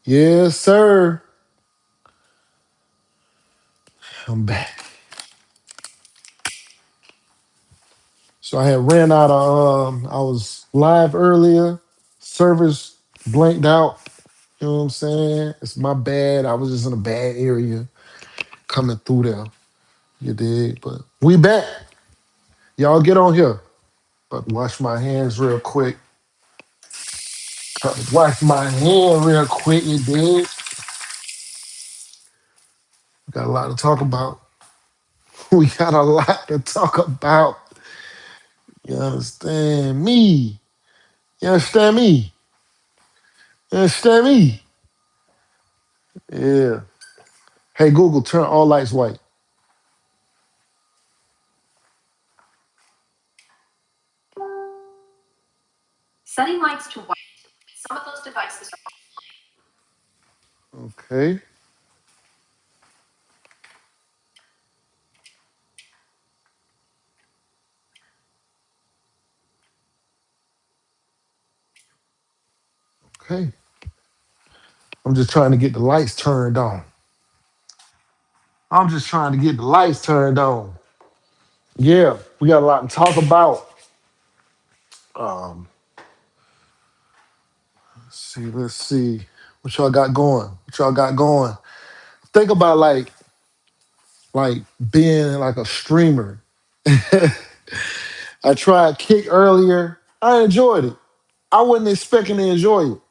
Yes, sir. I'm back. So I had ran out of I was live earlier. Service blanked out. You know what I'm saying? It's my bad. I was just in a bad area coming through there. You did. But we back. Y'all get on here. But wash my hands real quick. Wash my hand real quick, you did. Got a lot to talk about. We got a lot to talk about. You understand me? You understand me? You understand me? Yeah. Hey Google, turn all lights white. Okay. Okay. I'm just trying to get the lights turned on. I'm just trying to get the lights turned on. Yeah, we got a lot to talk about. Um, let's see. What y'all got going? What y'all got going? Think about like being like a streamer. I tried Kick earlier. I enjoyed it. I wasn't expecting to enjoy it.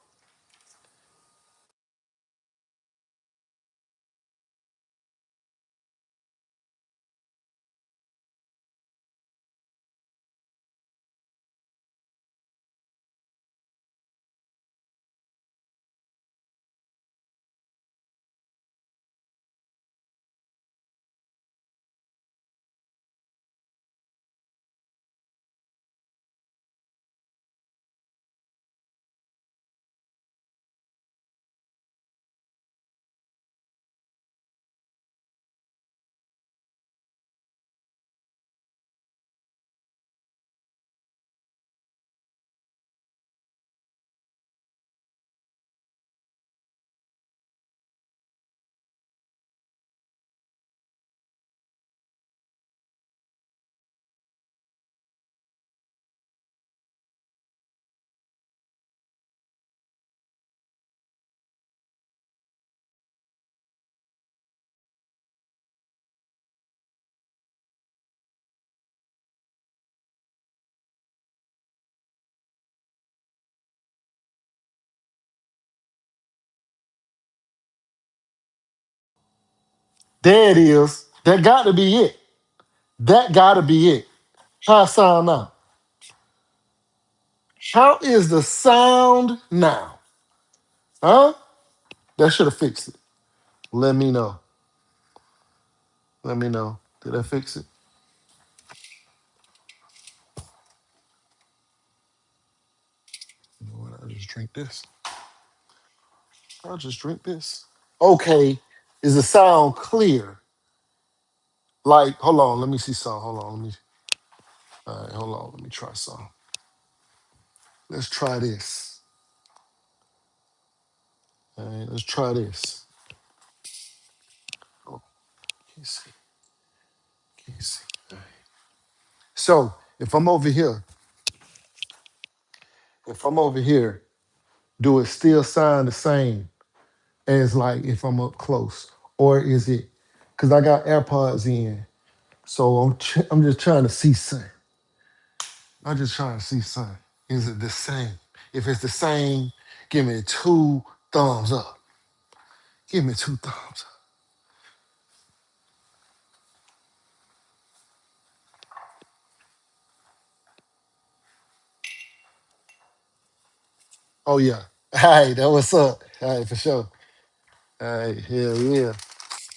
There it is. That got to be it. That got to be it. How I sound now? How is the sound now? Huh? That should have fixed it. Let me know. Let me know. Did I fix it? You know what? I'll just drink this. I'll just drink this. Okay. Is the sound clear? Like, hold on. Let me see some. Hold on. Let me. All right. Hold on. Let me try some. Let's try this. All right. Let's try this. Oh, can't see. Can't see. All right. So if I'm over here, if I'm over here, do it still sound the same as like if I'm up close, or is it? Because I got AirPods in, so I'm just trying to see something. I'm just trying to see something. Is it the same? If it's the same, give me two thumbs up. Give me two thumbs up. Oh yeah. All right, that what's up. All right, for sure. All right, hell yeah.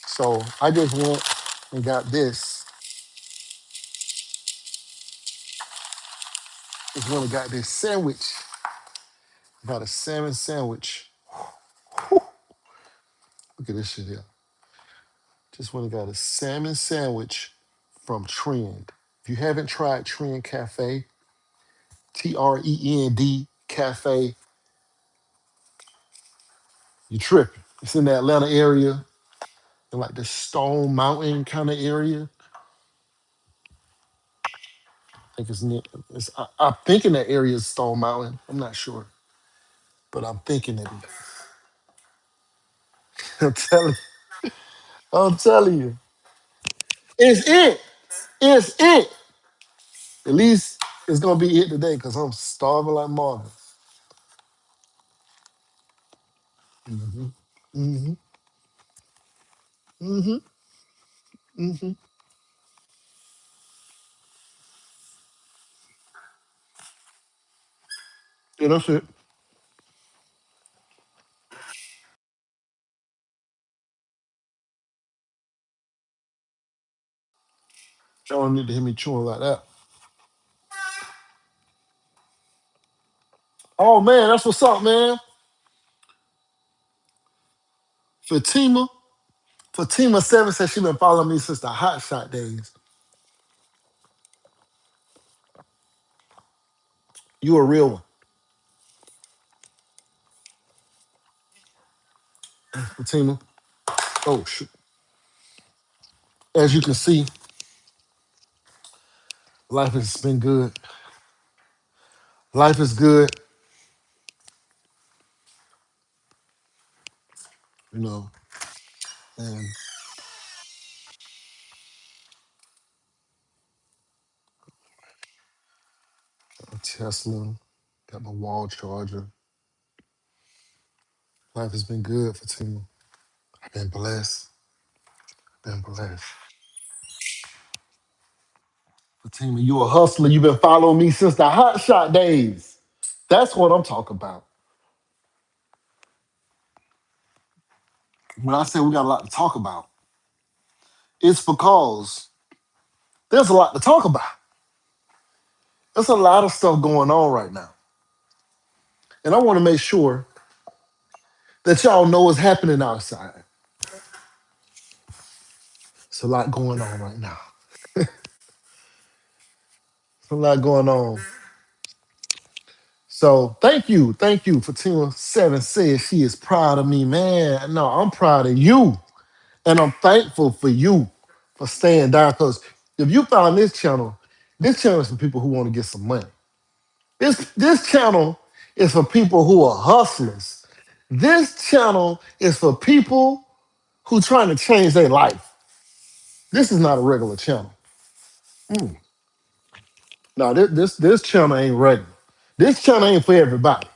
So I just went and got this. Just went and got this sandwich. Got a salmon sandwich. Look at this shit here. Just went and got a salmon sandwich from Trend. If you haven't tried Trend Cafe, Trend Cafe, You tripping. It's in the Atlanta area, in like the Stone Mountain kind of area. I think it's near. I'm thinking that area is Stone Mountain. I'm not sure, but I'm thinking it is. I'm telling. I'm telling you, it's it. It's it. At least it's gonna be it today because I'm starving like Marvin. Hmm. Hmm. Hmm. Hmm. Yeah, that's it. Y'all don't need to hear me chewing like that. Oh man, that's what's up, man. Fatima. Fatima Seven says she been following me since the Hot Shot days. You a real one, Fatima. Oh shoot. As you can see, life has been good. Life is good, you know, and a Tesla, got my wall charger. Life has been good, Fatima. I've been blessed. Been blessed. Fatima, you a hustler. You've been following me since the Hot Shot days. That's what I'm talking about. When I say we got a lot to talk about, it's because there's a lot to talk about. There's a lot of stuff going on right now. And I want to make sure that y'all know what's happening outside. It's a lot going on right now. It's a lot going on. So thank you. Fatima Seven says she is proud of me, man. No, I'm proud of you, and I'm thankful for you for staying down. Because if you found this channel is for people who want to get some money. This channel is for people who are hustlers. This channel is for people who trying to change their life. This is not a regular channel. Mm. No, this channel ain't regular. This channel ain't for everybody.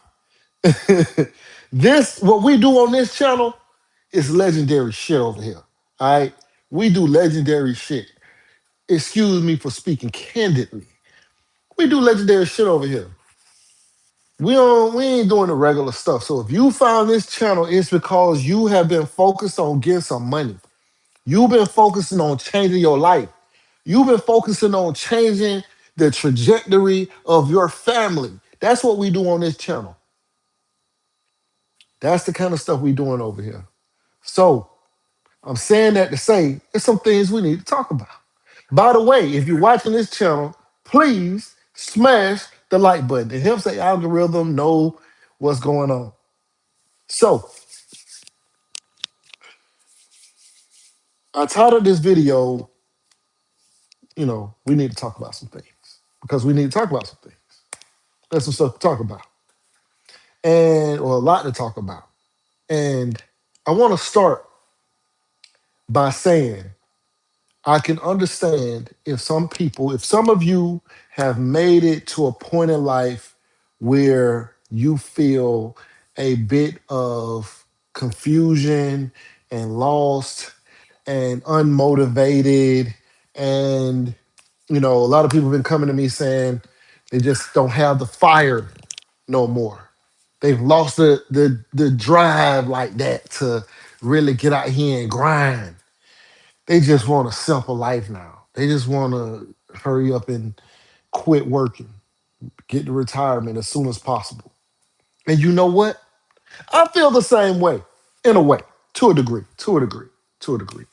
This what we do on this channel is legendary shit over here. All right, we do legendary shit. Excuse me for speaking candidly. We do legendary shit over here. We ain't doing the regular stuff. So if you found this channel, it's because you have been focused on getting some money. You've been focusing on changing your life. You've been focusing on changing the trajectory of your family. That's what we do on this channel. That's the kind of stuff we doing over here. So I'm saying that to say there's some things we need to talk about. By the way, if you're watching this channel, please smash the like button. It helps the algorithm know what's going on. So I titled this video, we need to talk about some things because we need to talk about some things. There's some stuff to talk about or a lot to talk about. And I want to start by saying I can understand if some of you have made it to a point in life where you feel a bit of confusion and lost and unmotivated. And, a lot of people have been coming to me saying they just don't have the fire no more. They've lost the drive like that to really get out here and grind. They just want a simple life now. They just want to hurry up and quit working, get to retirement as soon as possible. And you know what? I feel the same way, in a way, to a degree, to a degree, to a degree.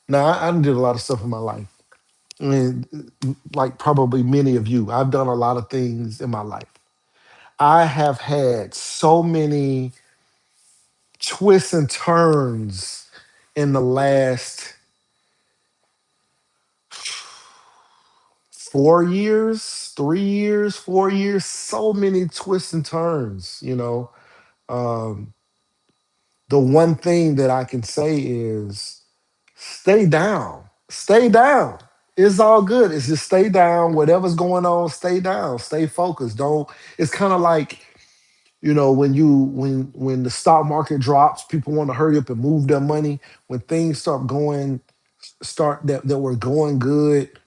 Now, I did a lot of stuff in my life. I mean, like probably many of you, I've done a lot of things in my life. I have had so many twists and turns in the last 4 years, 3 years, 4 years. So many twists and turns. Um, the one thing that I can say is stay down. Stay down. It's all good. It's just stay down. Whatever's going on, stay down. Stay focused. Don't. It's kind of like when the stock market drops, people want to hurry up and move their money. When things start that were going good,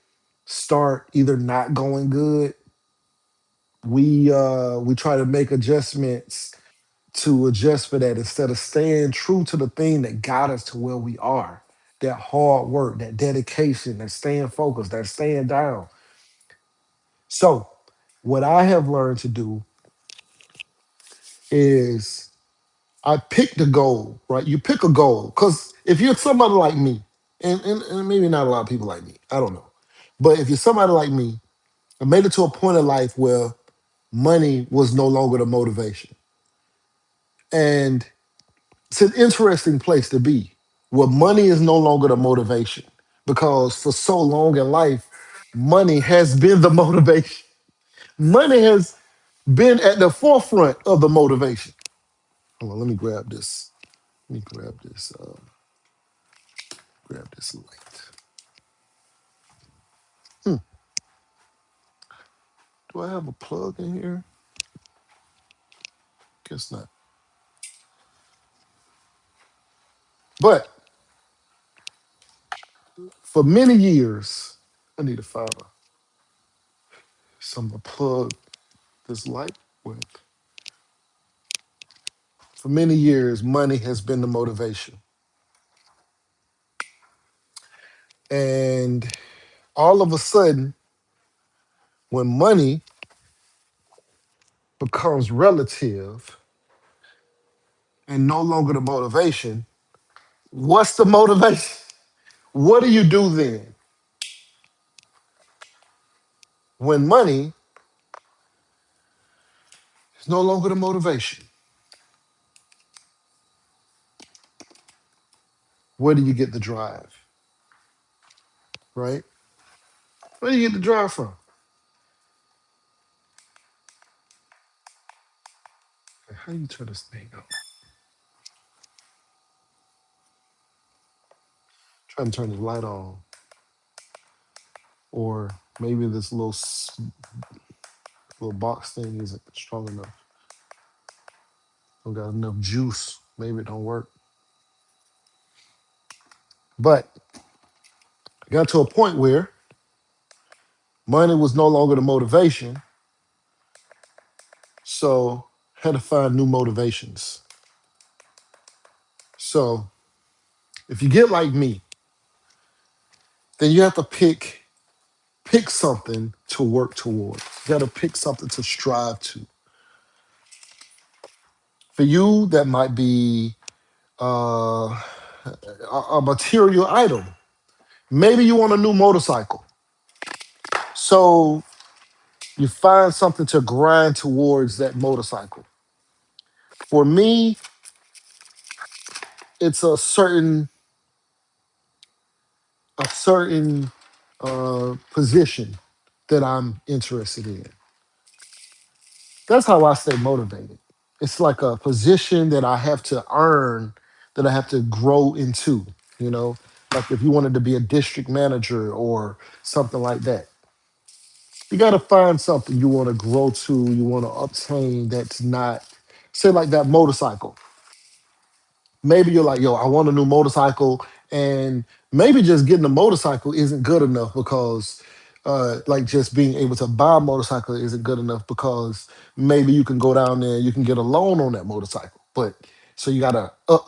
start either not going good. We try to make adjustments to adjust for that instead of staying true to the thing that got us to where we are. That hard work, that dedication, that staying focused, that staying down. So, what I have learned to do is I pick the goal, right? You pick a goal. Because if you're somebody like me, and maybe not a lot of people like me, I don't know. But if you're somebody like me, I made it to a point in life where money was no longer the motivation. And it's an interesting place to be where money is no longer the motivation because for so long in life, money has been the motivation. Money has been at the forefront of the motivation. Hold on, let me grab this. Let me grab this light. Hmm, do I have a plug in here? Guess not. But for many years, I need to find something to plug this light with. For many years, money has been the motivation. And all of a sudden, when money becomes relative and no longer the motivation, what's the motivation? What do you do then? When money is no longer the motivation, where do you get the drive? Right? Where do you get the drive from? How do you turn this thing on? Trying to turn the light on. Or maybe this little box thing isn't strong enough. Don't got enough juice. Maybe it don't work. But I got to a point where money was no longer the motivation. So I had to find new motivations. So if you get like me, then you have to pick something to work towards. You got to pick something to strive to. For you, that might be a material item. Maybe you want a new motorcycle. So you find something to grind towards that motorcycle. For me, it's a certain position that I'm interested in. That's how I stay motivated. It's like a position that I have to earn, that I have to grow into, you know? Like if you wanted to be a district manager or something like that. You got to find something you want to grow to, you want to obtain that's not, say, like that motorcycle. Maybe you're like, yo, I want a new motorcycle, and maybe just getting a motorcycle isn't good enough because, like, just being able to buy a motorcycle isn't good enough because maybe you can go down there and you can get a loan on that motorcycle. But so you got to up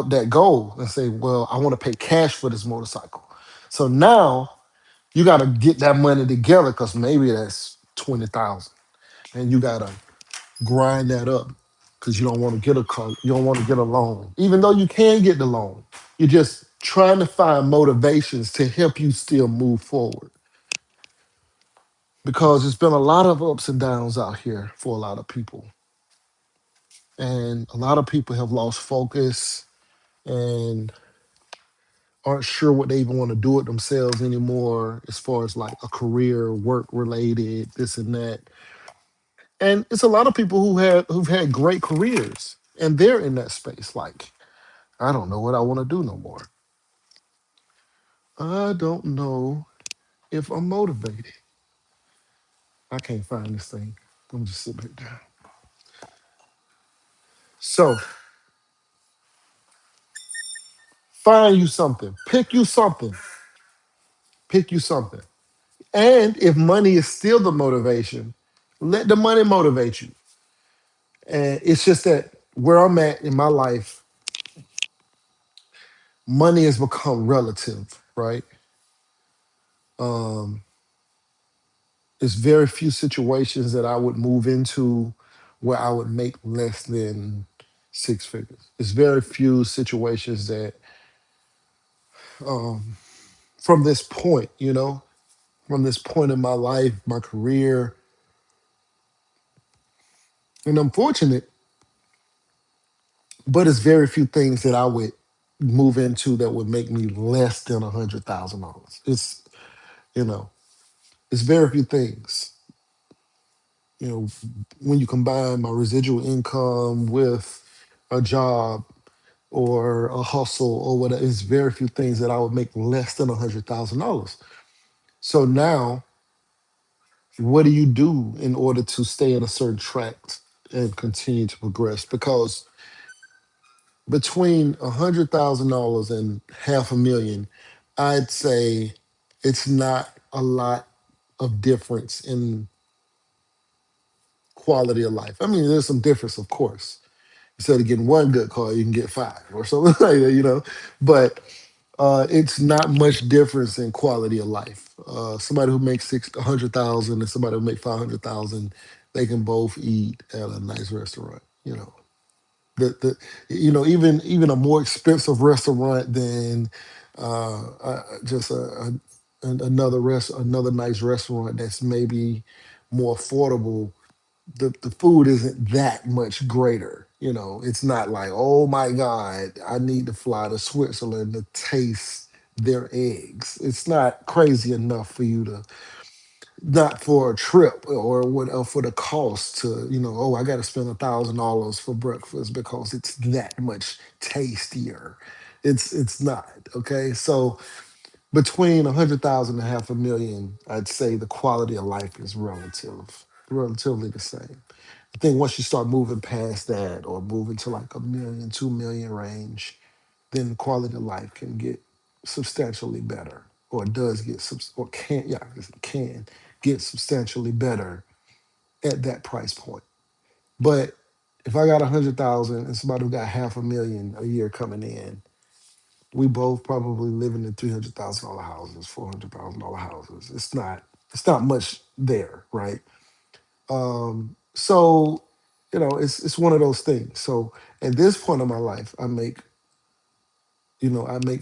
that goal and say, well, I want to pay cash for this motorcycle. So now you got to get that money together because maybe that's 20,000, and you got to grind that up because you don't want to get a car, you don't want to get a loan, even though you can get the loan. You're just trying to find motivations to help you still move forward because it's been a lot of ups and downs out here for a lot of people. And a lot of people have lost focus and aren't sure what they even want to do with themselves anymore, as far as like a career, work related, this and that. And it's a lot of people who've had great careers and they're in that space. Like, I don't know what I want to do no more. I don't know if I'm motivated. I can't find this thing. Let me just sit back down. So find you something. Pick you something. Pick you something. And if money is still the motivation, let the money motivate you. And it's just that where I'm at in my life, money has become relative, right? Um, there's very few situations that I would move into where I would make less than six figures. There's very few situations that, um, from this point, from this point in my life, my career, and I'm fortunate, but it's very few things that I would move into that would make me less than $100,000. You know, it's very few things. You know, when you combine my residual income with a job or a hustle or whatever, it's very few things that I would make less than $100,000. So now, what do you do in order to stay in a certain track and continue to progress? Because between $100,000 and half a million, I'd say it's not a lot of difference in quality of life. I mean, there's some difference, of course. Instead of getting one good car, you can get five or something like that. But it's not much difference in quality of life. Somebody who makes 100,000 and somebody who makes 500,000, they can both eat at a nice restaurant. The even a more expensive restaurant than just another nice restaurant that's maybe more affordable. The food isn't that much greater. It's not like, oh my God, I need to fly to Switzerland to taste their eggs. It's not crazy enough for you to, not for a trip or what, or for the cost to, oh, I got to spend $1,000 for breakfast because it's that much tastier. It's not. Okay. So between 100,000 and half a million, I'd say the quality of life is relatively the same. I think once you start moving past that or moving to like a million, 2 million range, then the quality of life can get substantially better, or it does get or can, yeah, I guess it can get substantially better at that price point. But if I got 100,000 and somebody who got half a million a year coming in, we both probably living in $300,000 houses, $400,000 houses. It's not much there, right? So it's one of those things. So at this point in my life, I make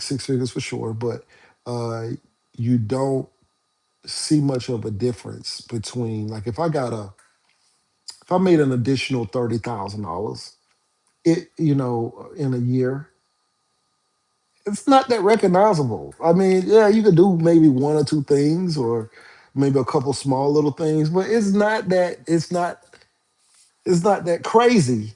six figures for sure, but uh, you don't see much of a difference between, like, if I made an additional $30,000, in a year, it's not that recognizable. I mean, yeah, you could do maybe one or two things, or maybe a couple small little things, but it's not that crazy,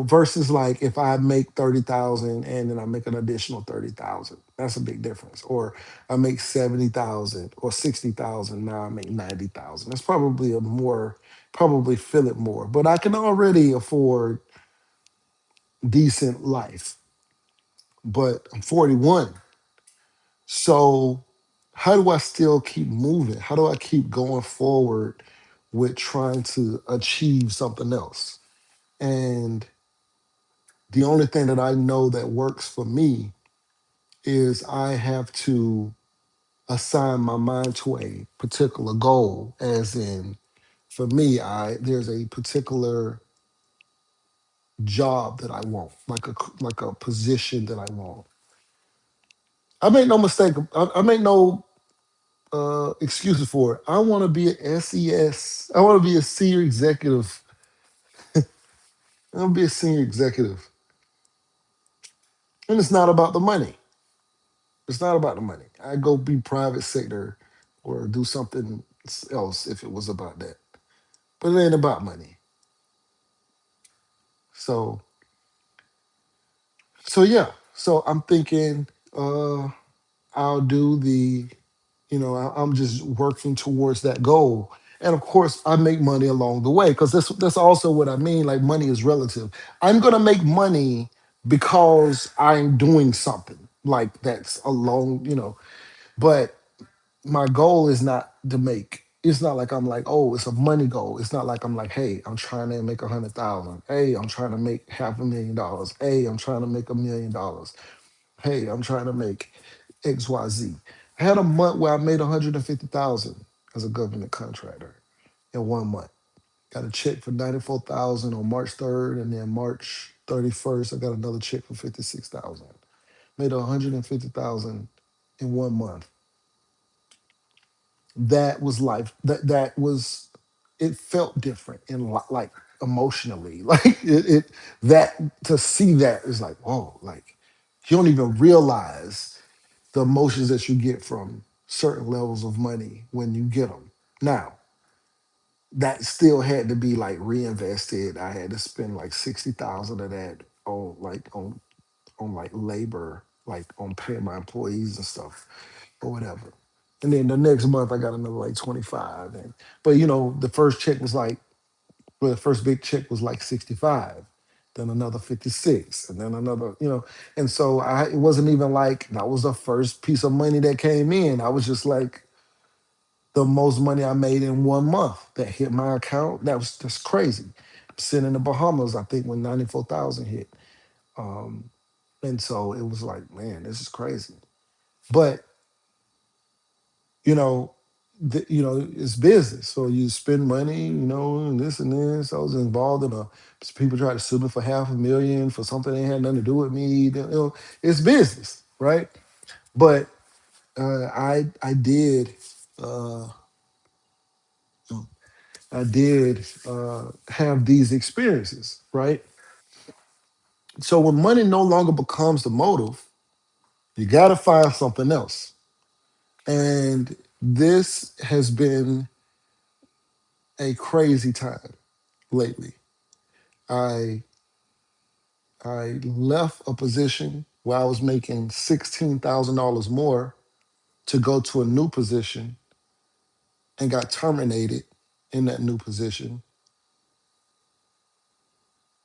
versus like if I make 30,000 and then I make an additional 30,000. That's a big difference. Or I make 70,000 or 60,000, now I make 90,000. That's probably feel it more. But I can already afford decent life. But I'm 41. So how do I still keep moving? How do I keep going forward with trying to achieve something else? And the only thing that I know that works for me is I have to assign my mind to a particular goal. As in, for me, I there's a particular job that I want, like a position that I want. I make no mistake. I make no excuses for it. I want to be an SES. I want to be a senior executive I'm gonna be a senior executive, and it's not about the money. It's not about the money. I go be private sector or do something else if it was about that. But it ain't about money. So yeah. So I'm thinking uh I'll do the, I'm just working towards that goal. And of course, I make money along the way because that's also what I mean. Like money is relative. I'm gonna make money because I'm doing something like that's along, But my goal is not to make. It's not like I'm like, oh, it's a money goal. It's not like I'm like, hey, I'm trying to make 100,000. Hey, I'm trying to make $500,000. Hey, I'm trying to make $1 million. Hey, I'm trying to make XYZ. I had a month where I made 150,000 as a government contractor in 1 month. Got a check for 94,000 on March 3rd, and then March 31st, I got another check for 56,000. Made 150,000 in 1 month. That was life. That was, it felt different and like emotionally. Like that to see that is like, whoa, like you don't even realize the emotions that you get from certain levels of money when you get them. Now, that still had to be like reinvested. I had to spend like 60,000 of that on like labor, like on paying my employees and stuff or whatever. And then the next month I got another like 25. And but the first check was like, well, the first big check was like 65, then another 56, and then another, and so it wasn't even like that was the first piece of money that came in. I was just like the most money I made in 1 month that hit my account. That was just crazy. Sitting in the Bahamas, I think when 94,000 hit. Um, and so it was like, man, this is crazy. But you know, it's business. So you spend money, and this and this. I was involved in people tried to sue me for 500,000 for something that had nothing to do with me. It's business, right? But I did, uh, have these experiences, right? So when money no longer becomes the motive, you got to find something else. And this has been a crazy time lately. I I left a position where I was making $16,000 more to go to a new position and got terminated in that new position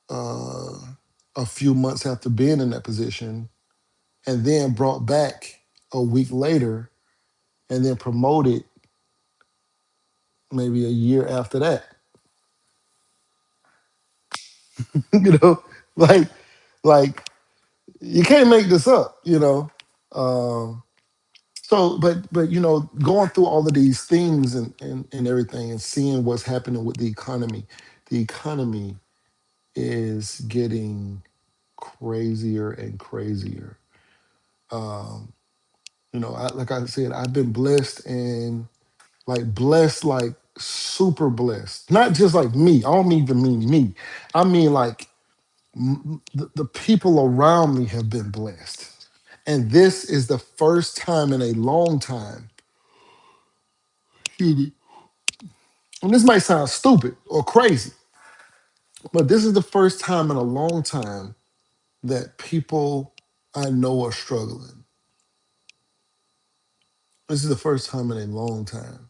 uh, a few months after being in that position, and then brought back a week later and then promoted maybe a year after that. you know, like like you can't make this up. Um, So, but going through all of these things and everything and seeing what's happening with the economy is getting crazier and crazier. Um, like I said, I've been blessed and like blessed, like super blessed. Not just like me. I don't even mean me. I mean like the people around me have been blessed. And this is the first time in a long time, and this might sound stupid or crazy, but this is the first time in a long time that people I know are struggling. This is the first time in a long time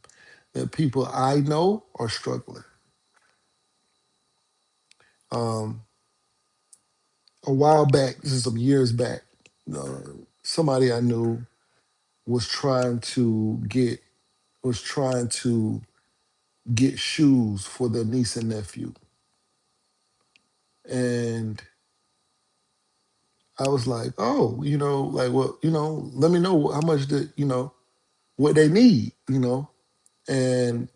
that people I know are struggling. Um, a while back, this is some years back, uh, somebody I knew was trying to get was trying to get shoes for their niece and nephew, and I was like, oh, like, well, let me know how much what they need, And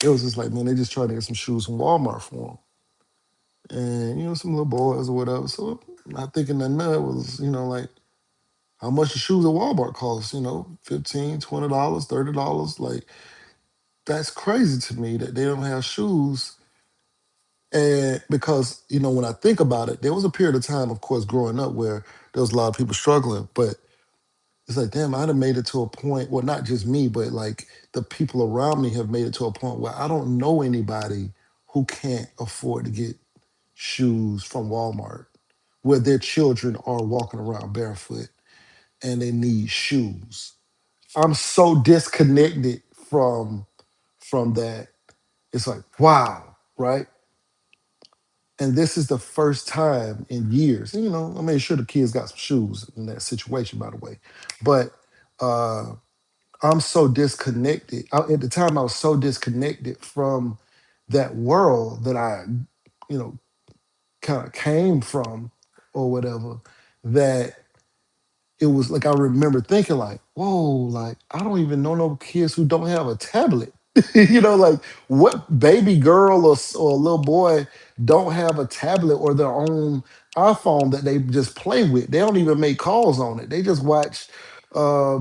it was just like, man, they just trying to get some shoes from Walmart for them. And, some little boys or whatever. So not thinking that none was, like how much the shoes at Walmart cost, 15, $20, $30. Like, that's crazy to me that they don't have shoes And because, when I think about it, there was a period of time, of course, growing up where there was a lot of people struggling, but it's like, damn, I'd have made it to a point, well, not just me, but like the people around me have made it to a point where I don't know anybody who can't afford to get shoes from Walmart, where their children are walking around barefoot and they need shoes. I'm so disconnected from that. It's like, wow, right? And this is the first time in years. I made sure the kids got some shoes in that situation, by the way. But uh, I'm so disconnected. At the time, I was so disconnected from that world that I, you know, kind of came from or whatever, that it was like I remember thinking like, whoa, like I don't even know no kids who don't have a tablet. Like what baby girl or a little boy don't have a tablet or their own iPhone that they just play with. They don't even make calls on it. They just watch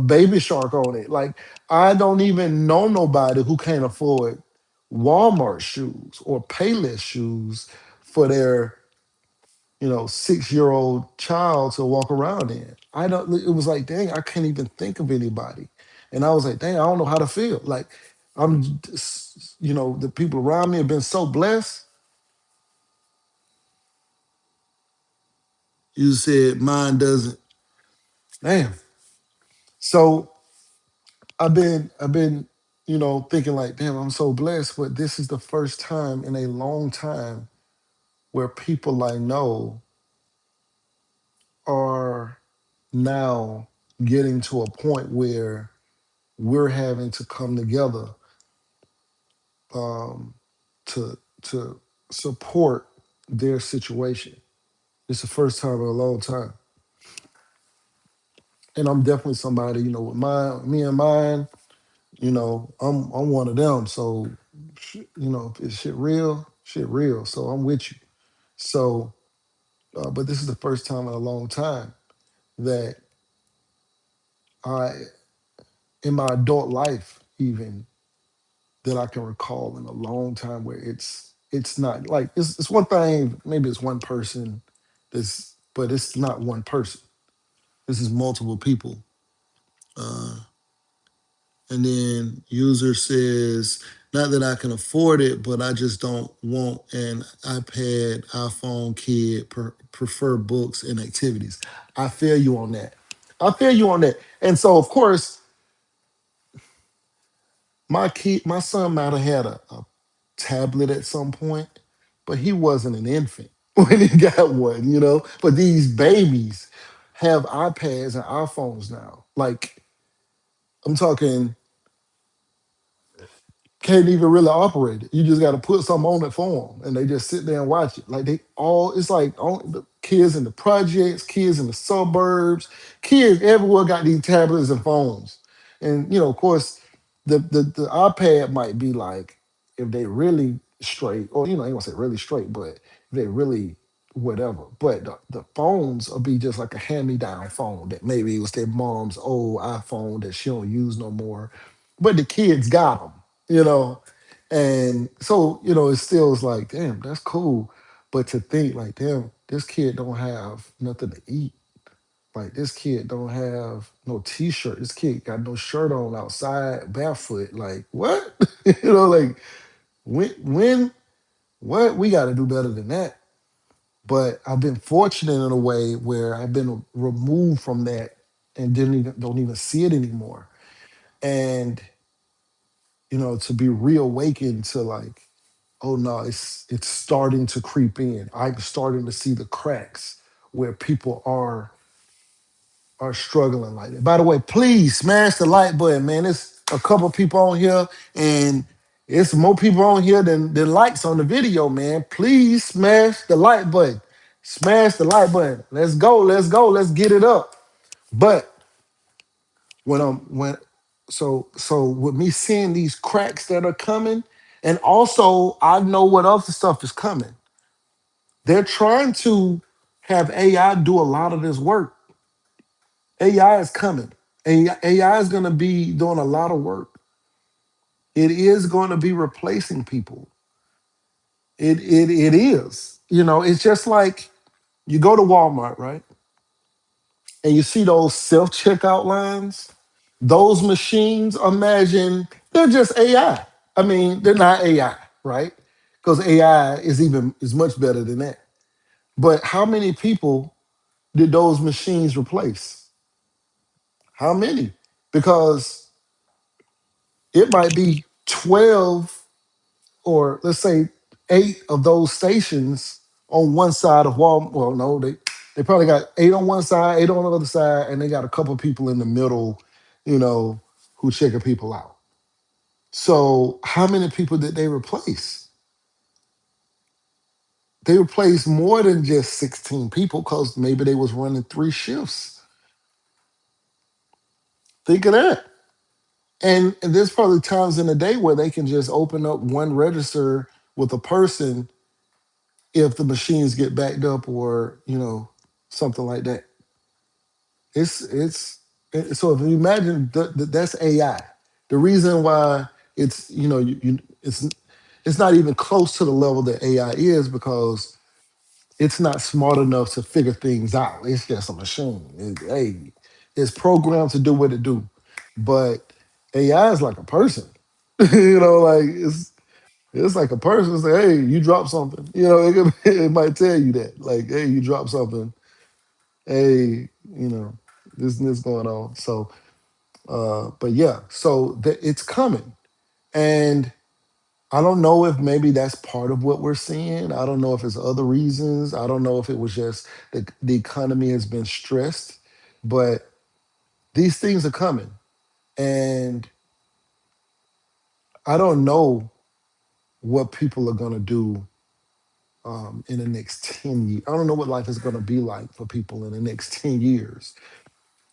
Baby Shark on it. Like I don't even know nobody who can't afford Walmart shoes or Payless shoes for their 6-year-old child to walk around in. I don't. It was like, dang, I can't even think of anybody, and I was like, dang, I don't know how to feel. Like, the people around me have been so blessed. You said mine doesn't. Damn. So I've been, thinking like, damn, I'm so blessed, but this is the first time in a long time where people I know are now getting to a point where we're having to come together um, to support their situation. It's the first time in a long time, and I'm definitely somebody, with me and mine. I'm one of them. So, if it's shit real, shit real. So I'm with you. So, but this is the first time in a long time that I, in my adult life, even that I can recall in a long time where it's not like it's one thing, maybe it's one person but it's not one person. This is multiple people. Uh and then user says, not that I can afford it, but I just don't want an iPad, iPhone kid prefer books and activities. I feel you on that. I feel you on that. And so of course my son might have had a tablet at some point, but he wasn't an infant when he got one. But these babies have iPads and iPhones now. Like I'm talking, can't even really operate it. You just got to put something on it for them, and they just sit there and watch it. Like it's like the kids in the projects, kids in the suburbs, kids everywhere got these tablets and phones. And of course, the iPad might be like if they really straight, or I ain't gonna say really straight, but if they really whatever. But the phones will be just like a hand-me-down phone that maybe it was their mom's old iPhone that she don't use no more. But the kids got them you know. And so, it still is like, damn, that's cool. But to think like, damn, this kid don't have nothing to eat. Like this kid don't have no t-shirt. This kid got no shirt on outside, barefoot. Like, what? Like when what? We gotta do better than that. But I've been fortunate in a way where I've been removed from that and didn't even don't even see it anymore. And to be reawakened to like, oh no, it's starting to creep in. I'm starting to see the cracks where people are struggling like that. By the way, please smash the like button, man. It's a couple people on here, and it's more people on here than likes on the video, man. Please smash the like button. Smash the like button. Let's go. Let's go. Let's get it up. But when so with me seeing these cracks that are coming, and also I know what other stuff is coming. They're trying to have AI do a lot of this work. AI is coming. AI is going to be doing a lot of work. It is going to be replacing people. It is. It's just like you go to Walmart, right? And you see those self-checkout lines, those machines, imagine they're just AI. I mean, they're not AI, right? Because AI is much better than that. But how many people did those machines replace? How many? Because it might be 12 or let's say 8 of those stations on one side of Walmart. Well, no, they probably got 8 on one side, 8 on the other side, and they got a couple people in the middle, you know, who checking people out. So how many people did they replace? They replaced more than just 16 people because maybe they was running 3 shifts. Think of that. And there's probably times in the day where they can just open up one register with a person if the machines get backed up or something like that. So if you imagine that's AI. The reason why it's it's not even close to the level that AI is because it's not smart enough to figure things out. It's just a machine. Hey, it's programmed to do what it do, but AI is like a person. Like it's like a person say, "Hey, you dropped something." It might tell you that, like, "Hey, you dropped something. Hey, this and this going on." So, but yeah, so it's coming, and I don't know if maybe that's part of what we're seeing. I don't know if it's other reasons. I don't know if it was just the economy has been stressed, but these things are coming, and I don't know what people are gonna do in the next 10 years. I don't know what life is going to be like for people in the next 10 years,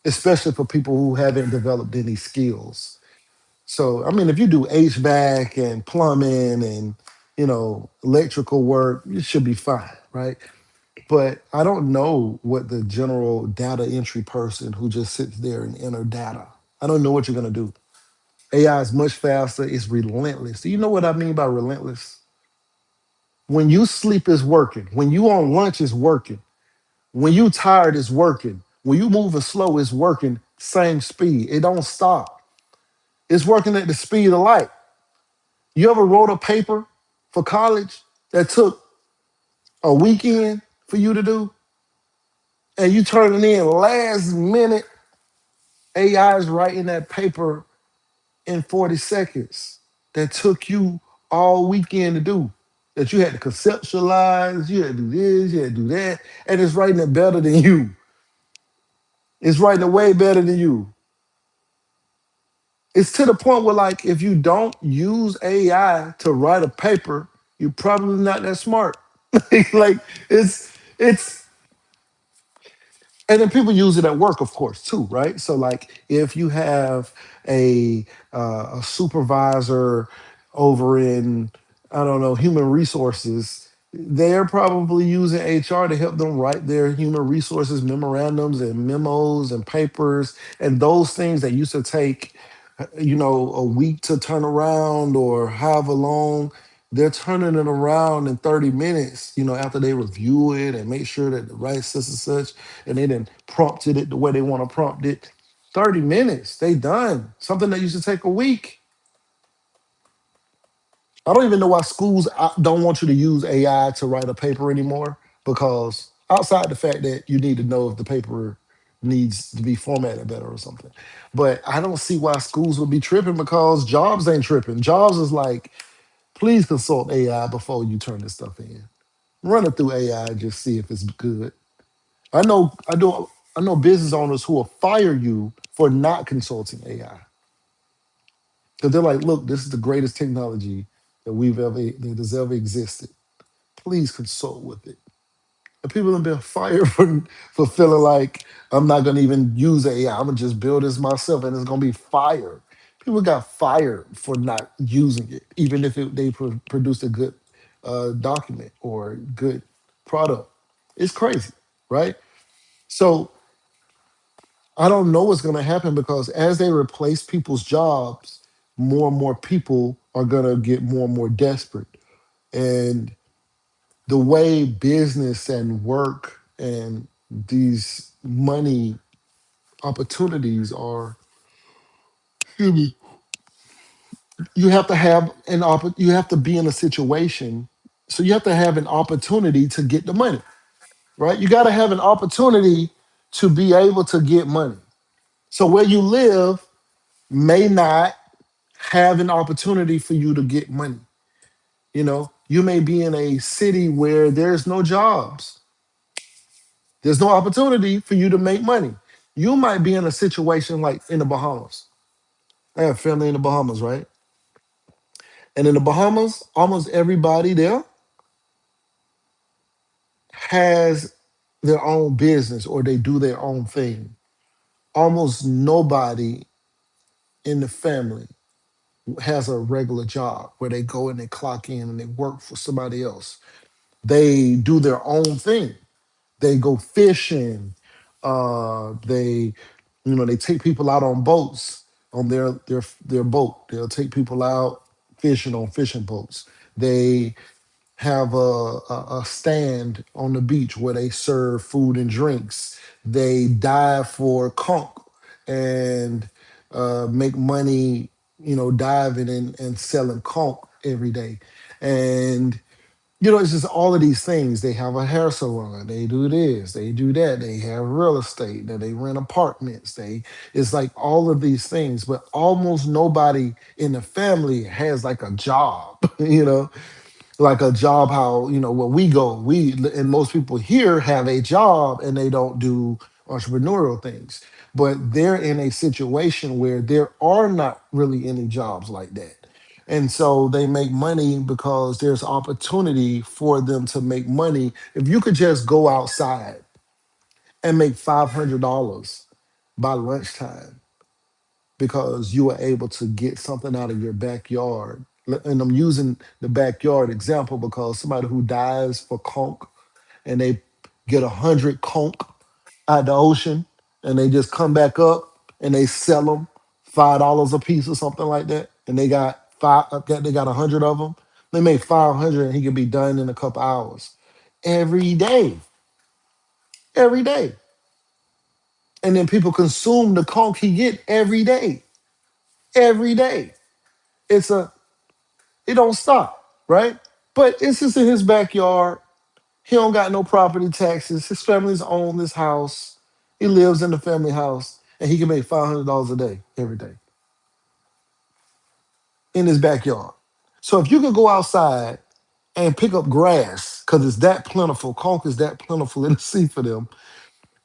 especially for people who haven't developed any skills. So, I mean, if you do HVAC and plumbing and, electrical work, you should be fine, right? But I don't know what the general data entry person who just sits there and enter data. I don't know what you're going to do. AI is much faster. It's relentless. Do you know what I mean by relentless? When you sleep is working. When you on lunch is working. When you tired, it's working. When you moving slow, it's working. Same speed. It don't stop. It's working at the speed of light. You ever wrote a paper for college that took a weekend for you to do, and you turn it in last minute? AI is writing that paper in 40 seconds that took you all weekend to do. That you had to conceptualize, you had to do this, you had to do that, and it's writing it better than you. It's writing it way better than you. It's to the point where, like, if you don't use AI to write a paper, you're probably not that smart. Like, it's and then people use it at work, of course, too, right? So, like, if you have a supervisor over in, I don't know, human resources, they're probably using HR to help them write their human resources memorandums and memos and papers and those things that used to take, a week to turn around or however long. They're turning it around in 30 minutes, after they review it and make sure that the right such and such, and they then prompted it the way they want to prompt it. 30 minutes, they done. Something that used to take a week. I don't even know why schools don't want you to use AI to write a paper anymore, because outside the fact that you need to know if the paper needs to be formatted better or something. But I don't see why schools would be tripping because jobs ain't tripping. Jobs is like, please consult AI before you turn this stuff in. Run it through AI and just see if it's good. I know business owners who will fire you for not consulting AI. Because they're like, look, this is the greatest technology that has ever existed. Please consult with it. And people have been fired for feeling like I'm not gonna even use AI. I'm gonna just build this myself and it's gonna be fired. People got fired for not using it, even if they produced a good document or good product. It's crazy, right? So I don't know what's gonna happen because as they replace people's jobs, more and more people are gonna get more and more desperate. And the way business and work and these money opportunities are, excuse me, you have to have you have to be in a situation, so you have to have an opportunity to get the money, right? You got to have an opportunity to be able to get money. So where you live may not have an opportunity for you to get money. You know, you may be in a city where there's no jobs, there's no opportunity for you to make money. You might be in a situation like in the Bahamas. I have family in the Bahamas, right? And in the Bahamas, almost everybody there has their own business or they do their own thing. Almost nobody in the family has a regular job where they go and they clock in and they work for somebody else. They do their own thing. They go fishing. They, they take people out on boats on their boat. They'll take people out fishing on fishing boats. They have a stand on the beach where they serve food and drinks. They dive for conch and make money, diving and selling conch every day. And it's just all of these things. They have a hair salon. They do this. They do that. They have real estate. That they rent apartments. It's like all of these things. But almost nobody in the family has like a job. Like a job. How where we go, and most people here have a job and they don't do entrepreneurial things. But they're in a situation where there are not really any jobs like that. And so they make money because there's opportunity for them to make money. If you could just go outside and make $500 by lunchtime because you were able to get something out of your backyard. And I'm using the backyard example because somebody who dives for conch and they get 100 conch out the ocean and they just come back up and they sell them $5 a piece or something like that. And they got they got 100 of them. They make 500 and he can be done in a couple hours every day, every day. And then people consume the conch he get every day, every day. It's a it don't stop, right? But it's just in his backyard. He don't got no property taxes. His family's own this house. He lives in the family house, and he can make $500 a day every day in his backyard. So if you could go outside and pick up grass, because it's that plentiful, conch is that plentiful in the sea for them.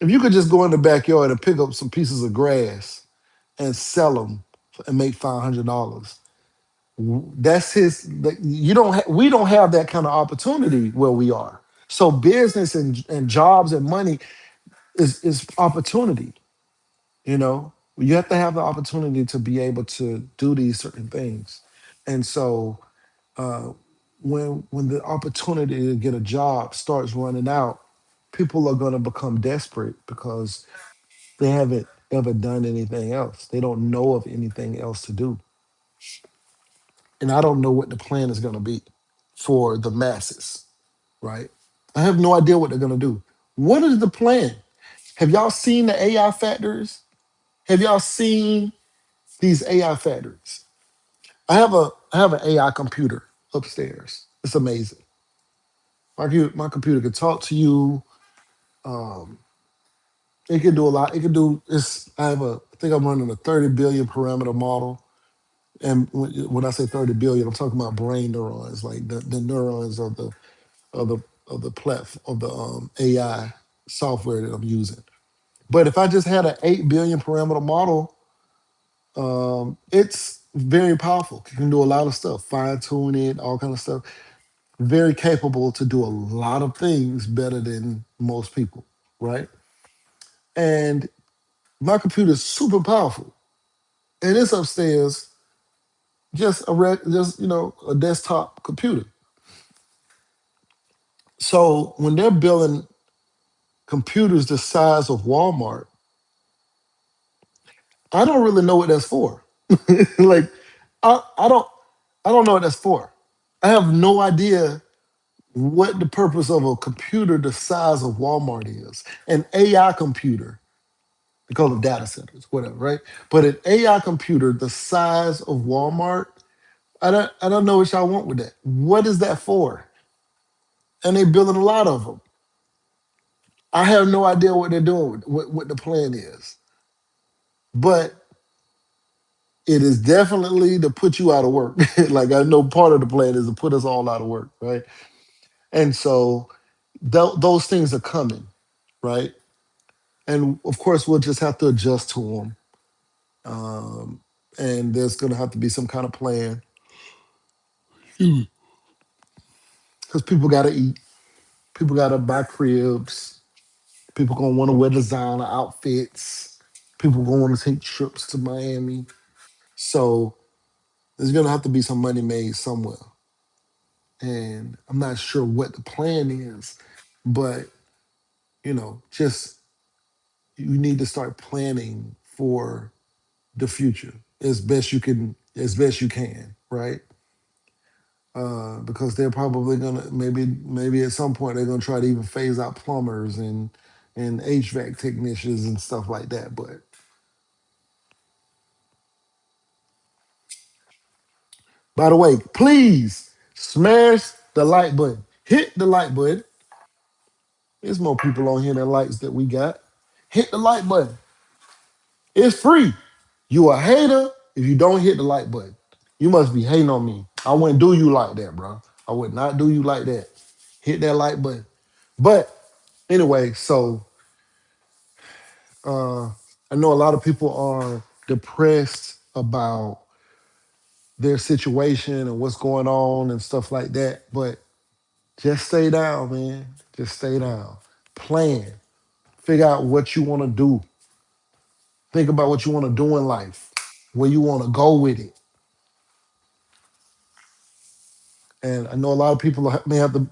If you could just go in the backyard and pick up some pieces of grass and sell them and make $500, that's his. You don't. We don't have that kind of opportunity where we are. So business and jobs and money is opportunity. You have to have the opportunity to be able to do these certain things. And so uh, when the opportunity to get a job starts running out, people are going to become desperate because they haven't ever done anything else. They don't know of anything else to do. And I don't know what the plan is going to be for the masses, right? I have no idea what they're going to do. What is the plan? Have y'all seen the AI factories? Have y'all seen these AI factories? I have an AI computer upstairs. It's amazing. My computer can talk to you. Um, it can do a lot. It can do this. I think I'm running a 30 billion parameter model. And when I say 30 billion, I'm talking about brain neurons, like the neurons of the platform of the AI software that I'm using. But if I just had an 8 billion parameter model, it's very powerful. It can do a lot of stuff, fine tune it, all kind of stuff. Very capable to do a lot of things better than most people, right? And my computer is super powerful, and it's upstairs, just a desktop computer. So when they're building computers the size of Walmart, I don't really know what that's for. Like, I don't know what that's for. I have no idea what the purpose of a computer the size of Walmart is. An AI computer, they call them data centers, whatever, right? But an AI computer the size of Walmart, I don't know what y'all want with that. What is that for? And they building a lot of them. I have no idea what they're doing, what the plan is. But it is definitely to put you out of work. Like I know part of the plan is to put us all out of work, right? And so those things are coming, right? And of course, we'll just have to adjust to them. And there's going to have to be some kind of plan because people got to eat. People got to buy cribs. People going to want to wear designer outfits. People going to want to take trips to Miami. So there's going to have to be some money made somewhere. And I'm not sure what the plan is, but just you need to start planning for the future as best you can, right? Because they're probably gonna maybe at some point they're gonna try to even phase out plumbers and HVAC technicians and stuff like that. But by the way, please smash the like button. Hit the like button. There's more people on here than likes that we got. Hit the like button. It's free. You a hater if you don't hit the like button. You must be hating on me. I wouldn't do you like that, bro. I would not do you like that. Hit that like button. But anyway, so uh, I know a lot of people are depressed about their situation and what's going on and stuff like that. But just stay down, man. Just stay down. Plan. Figure out what you want to do. Think about what you want to do in life, where you want to go with it. And I know a lot of people may have to,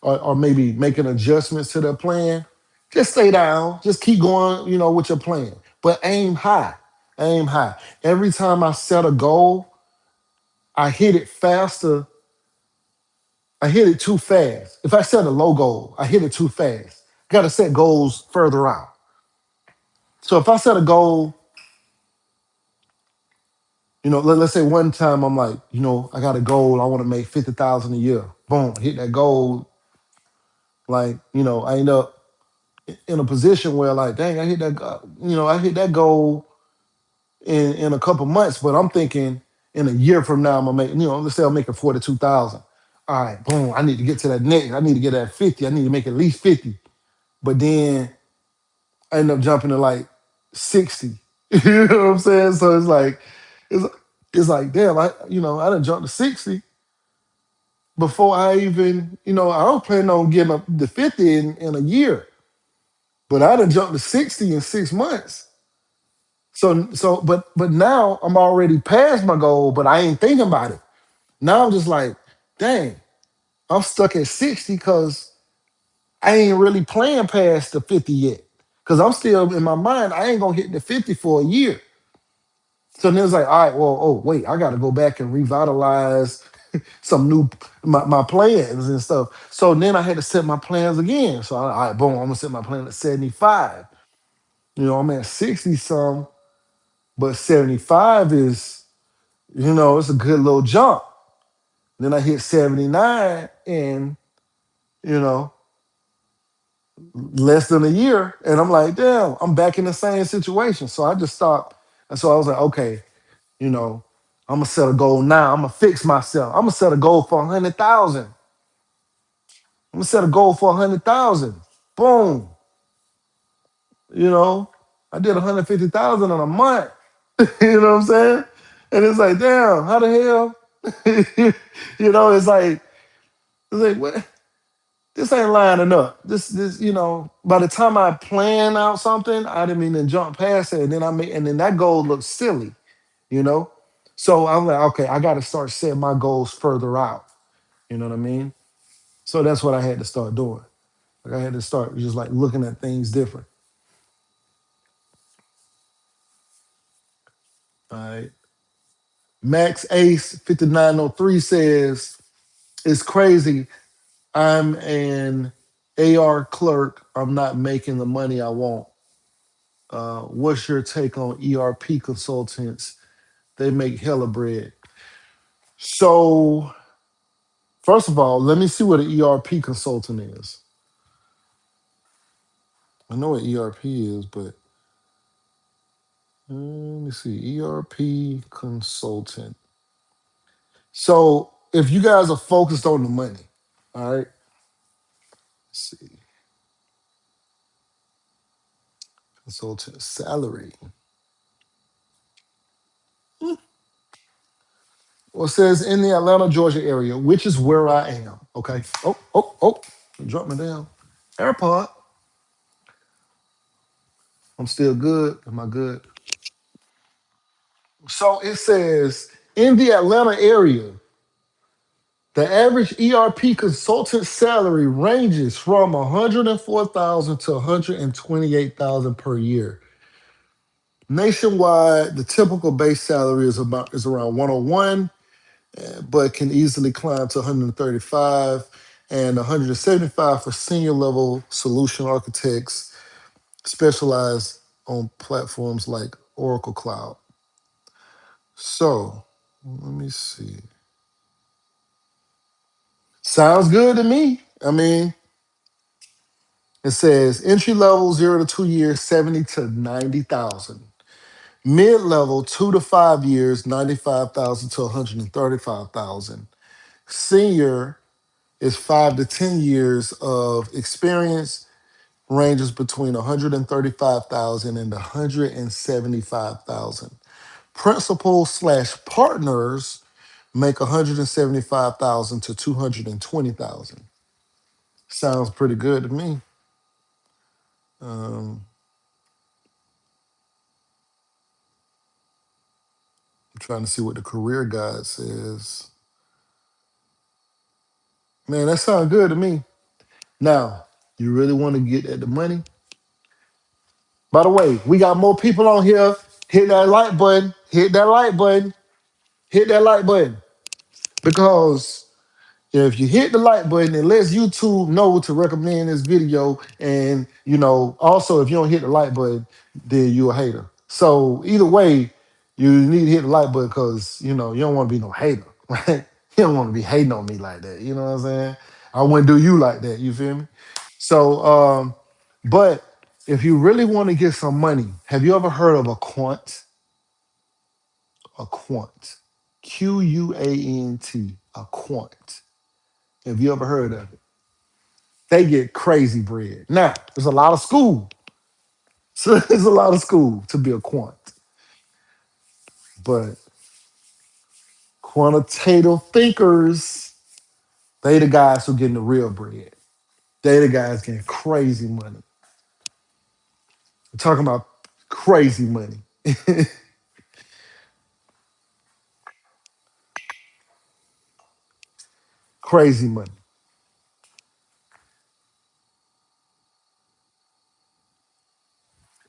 or maybe making adjustments to their plan. Just stay down. Just keep going, with your plan. But aim high. Aim high. Every time I set a goal, I hit it faster. I hit it too fast. If I set a low goal, I hit it too fast. Got to set goals further out. So if I set a goal, let's say one time I'm like, I got a goal. I want to make 50,000 a year. Boom, hit that goal. Like, I end up in a position where like, dang, I hit that, I hit that goal in a couple months, but I'm thinking in a year from now, I'm gonna make, let's say I'm making 42,000. All right, boom, I need to get to that next. I need to get that 50. I need to make at least 50. But then I end up jumping to like 60. You know what I'm saying? So it's it's like, damn, I done jumped to 60 before I even, I don't plan on getting up to 50 in a year. But I done jumped to 60 in 6 months. But now I'm already past my goal, but I ain't thinking about it. Now I'm just like, dang, I'm stuck at 60 because I ain't really playing past the 50 yet. Because I'm still in my mind, I ain't gonna hit the 50 for a year. So then it's like, all right, well, oh wait, I gotta go back and revitalize some new my plans and stuff. So then I had to set my plans again. So all right, boom, I'm gonna set my plan at 75. I'm at 60 some, but 75 is, it's a good little jump. Then I hit 79 in, you know, less than a year. And I'm like, damn, I'm back in the same situation. So I just stopped. And so I was like, okay, you know, I'm gonna set a goal now. I'm gonna fix myself. I'm gonna set a goal for 100,000. I'm gonna set a goal for 100,000. Boom. I did 150,000 in a month. You know what I'm saying? And it's like, damn, how the hell? It's like what? This ain't lining up. By the time I plan out something, I didn't mean to jump past it, and then that goal looks silly, you know. So I'm like, okay, I got to start setting my goals further out. You know what I mean? So that's what I had to start doing. Like I had to start just like looking at things different. All right. Max Ace 5903 says it's crazy. I'm an AR clerk. I'm not making the money I want. What's your take on ERP consultants? They make hella bread. So, first of all, let me see what an ERP consultant is. I know what ERP is, but let me see. ERP consultant. So, if you guys are focused on the money, all right, let's see. Consultant salary. Well, it says in the Atlanta, Georgia area, which is where I am. Okay. Oh, drop me down. AirPod. I'm still good. Am I good? So it says in the Atlanta area, the average ERP consultant salary ranges from 104,000 to 128,000 per year. Nationwide, the typical base salary is around 101, but can easily climb to 135 and 175 for senior level solution architects specialized on platforms like Oracle Cloud. So let me see. Sounds good to me. I mean, it says entry level 0 to 2 years, 70 to 90,000. Mid level 2 to 5 years, 95,000 to 135,000. Senior is 5 to 10 years of experience, ranges between 135,000 and 175,000. Principal slash partners make 175,000 to 220,000. Sounds pretty good to me. I'm trying to see what the career guide says. Man, that sounds good to me. Now, you really want to get at the money? By the way, we got more people on here. Hit that like button. Hit that like button. Hit that like button. Because if you hit the like button, it lets YouTube know to recommend this video. And also if you don't hit the like button, then you're a hater. So either way, you need to hit the like button because you don't want to be no hater, right? You don't want to be hating on me like that. You know what I'm saying? I wouldn't do you like that. You feel me? So, but if you really want to get some money, have you ever heard of a quant? A quant. QUANT. A quant. Have you ever heard of it? They get crazy bread. Now, there's a lot of school. So there's a lot of school to be a quant. But quantitative thinkers, they the guys who getting the real bread. They the guys getting crazy money. I'm talking about crazy money. Crazy money.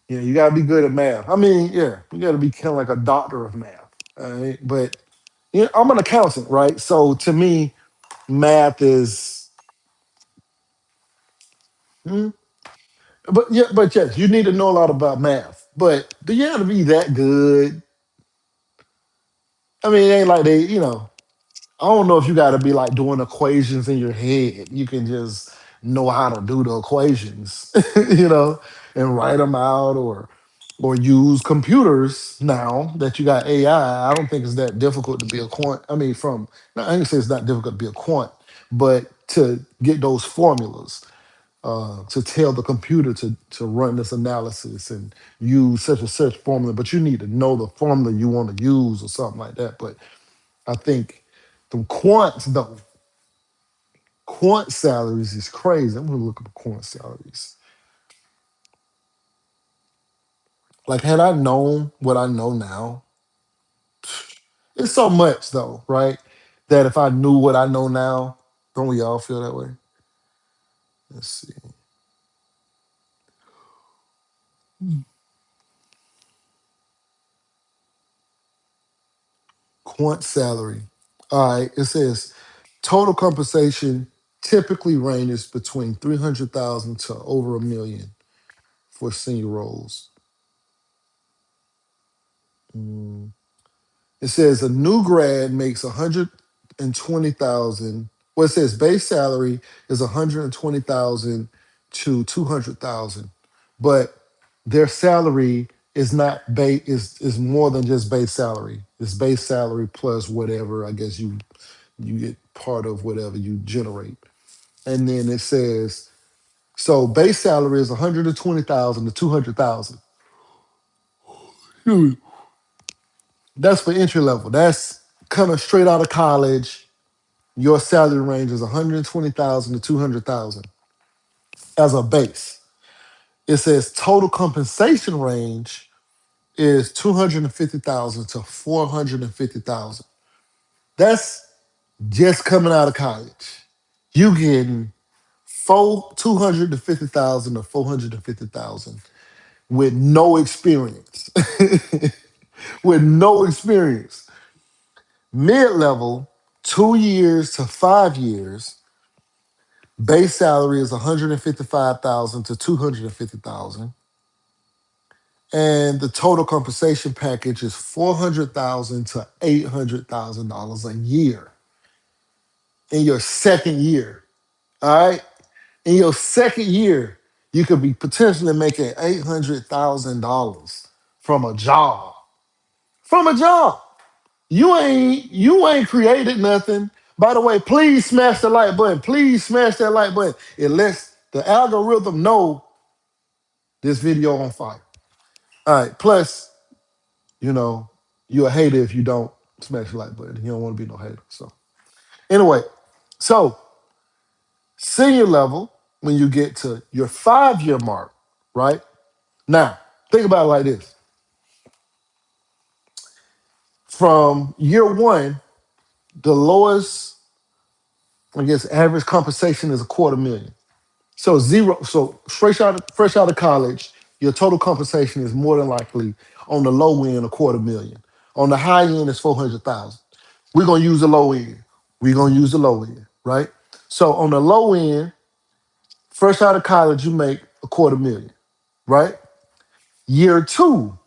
Yeah, you gotta be good at math. I mean, yeah, you gotta be kind of like a doctor of math. All right? But I'm an accountant, right? So to me, math is hmm, but yes, you need to know a lot about math. But do you have to be that good? I mean, it ain't like I don't know if you got to be like doing equations in your head. You can just know how to do the equations, you know, and write them out or use computers now that you got AI. I don't think it's that difficult to be a quant. I mean, no, I ain't say it's not difficult to be a quant, but to get those formulas, to tell the computer to run this analysis and use such and such formula, but you need to know the formula you want to use or something like that. But I think the quants though, quant salaries is crazy. I'm gonna look up quant salaries. Like had I known what I know now, it's so much though, right? That if I knew what I know now, don't we all feel that way? Let's see. Quant salary. All right, it says total compensation. typically ranges between 300,000 to over a million for senior roles. Mm. It says a new grad makes 120,000. Well, it says base salary is 120,000 to 200,000, but their salary is not base is more than just base salary. It's base salary plus whatever I guess you get part of whatever you generate. And then it says so base salary is 120,000 to 200,000. That's for entry level. That's coming straight out of college. Your salary range is 120,000 to 200,000 as a base. It says total compensation range is 250,000 to 450,000. That's just coming out of college. You getting 250,000 to 450,000 with no experience. With no experience. Mid level, 2 years to 5 years. Base salary is 155,000 to 250,000. And the total compensation package is 400,000 to $800,000 a year in your second year. All right? In your second year, you could be potentially making $800,000 from a job. From a job. You ain't created nothing. By the way, please smash the like button. Please smash that like button. It lets the algorithm know this video on fire. All right. Plus, you know, you're a hater if you don't smash the like button. You don't want to be no hater. So anyway, so senior level, when you get to your 5 year mark, right? Now, think about it like this. From year one, the lowest, I guess, average compensation is a quarter million. So zero, so fresh out of college, your total compensation is more than likely on the low end a quarter million. On the high end is 400,000. We're gonna use the low end. We're gonna use the low end, right? So on the low end, fresh out of college, you make a quarter million, right? Year two,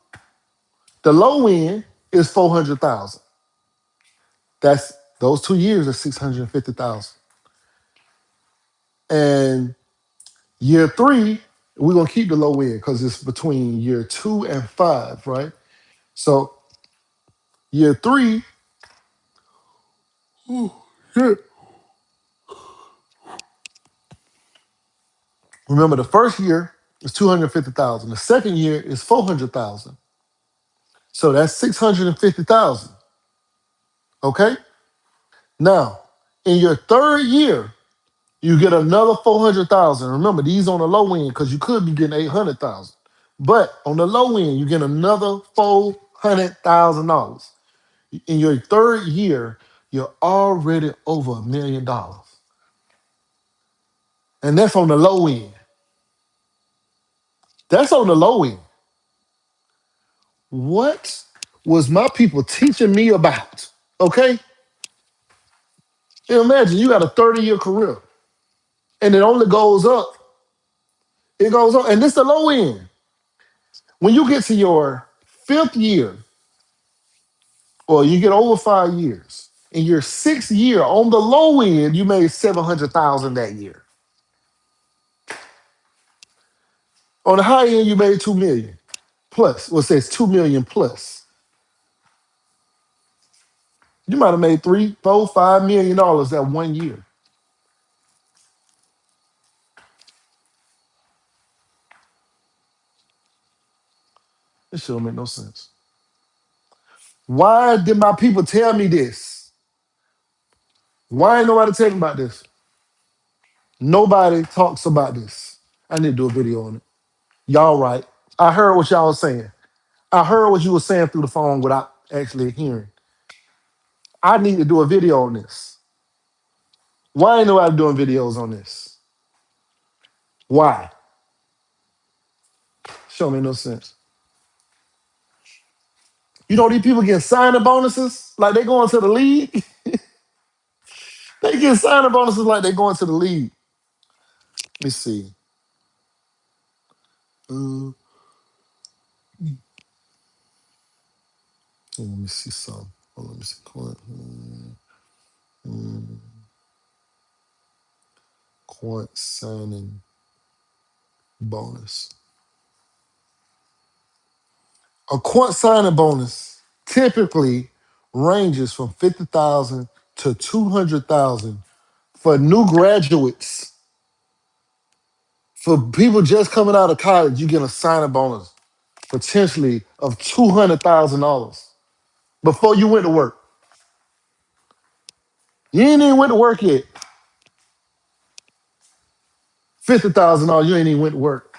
the low end is 400,000. That's those 2 years are 650,000. And year three, we're gonna keep the low end because it's between year 2 and 5, right? So year three, here- remember the first year is 250,000. The second year is 400,000. So that's 650,000. Okay. Now in your third year, you get another 400,000. Remember these on the low end because you could be getting 800,000, but on the low end you get another $400,000. In your third year, you're already over $1 million. And that's on the low end. That's on the low end. What was my people teaching me about? Okay? Imagine you got a 30-year career and it only goes up. It goes up. And this is the low end. When you get to your fifth year, or you get over 5 years, in your sixth year, on the low end, you made 700,000 that year. On the high end, you made 2 million plus. Well, it says 2 million plus. You might have made $3, $4, $5 million that 1 year. This shit don't make no sense. Why did my people tell me this? Why ain't nobody tell me about this? Nobody talks about this. I need to do a video on it. Y'all right. I heard what y'all was saying. I heard what you were saying through the phone without actually hearing. I need to do a video on this. Why ain't nobody doing videos on this? Why? Show me no sense. You know these people getting signing bonuses like they going to the league. They get signing bonuses like they going to the league. Let me see. Uh, let me see some. Oh, let me see. Mm, Quant signing bonus. A quant signing bonus typically ranges from 50,000 to 200,000 for new graduates. For people just coming out of college, you get a signing bonus potentially of $200,000 before you went to work. You ain't even went to work yet. $50,000, you ain't even went to work.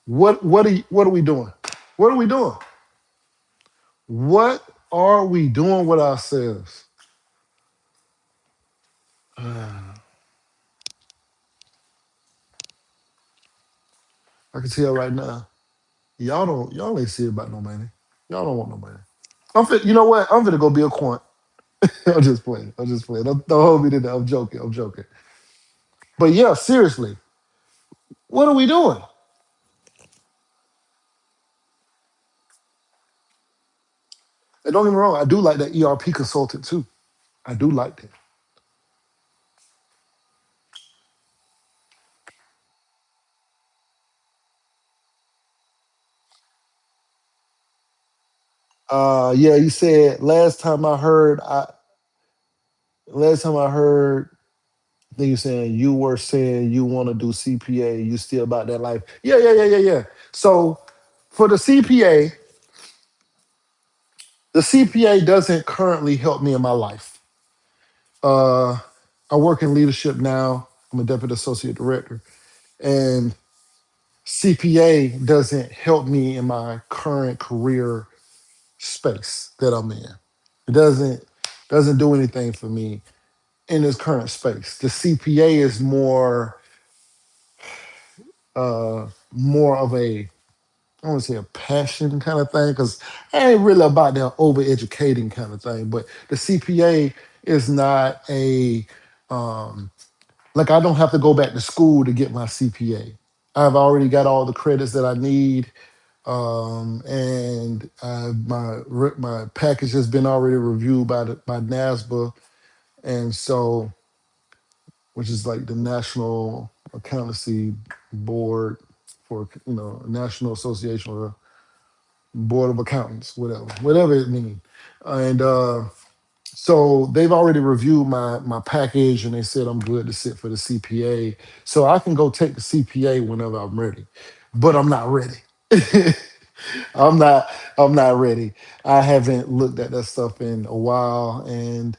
What are we doing? What are we doing? What are we doing with ourselves? I can tell right now, y'all ain't serious about no money. Y'all don't want no money. You know what? I'm finna go be a quant. I'm just playing. I'm just playing. Don't hold me to that. I'm joking. I'm joking. But yeah, seriously, what are we doing? And don't get me wrong, I do like that ERP consultant too. I do like that. Yeah, you said last time I heard, I think you saying you were saying you want to do CPA, you still about that life. Yeah, yeah, yeah, yeah, yeah. So for the CPA doesn't currently help me in my life. Uh, I work in leadership now. I'm a deputy associate director, and CPA doesn't help me in my current career space that I'm in. It doesn't do anything for me in this current space. The CPA is more of a, I want to say, a passion kind of thing, because I ain't really about that over educating kind of thing. But the CPA is not a like, I don't have to go back to school to get my CPA. I've already got all the credits that I need, and my package has been already reviewed by NASBA, and so, which is like the National Accountancy Board for, National Association or Board of Accountants, whatever it means. And so they've already reviewed my package, and they said I'm good to sit for the CPA. So I can go take the CPA whenever I'm ready, but I'm not ready. I'm not. I'm not ready. I haven't looked at that stuff in a while, and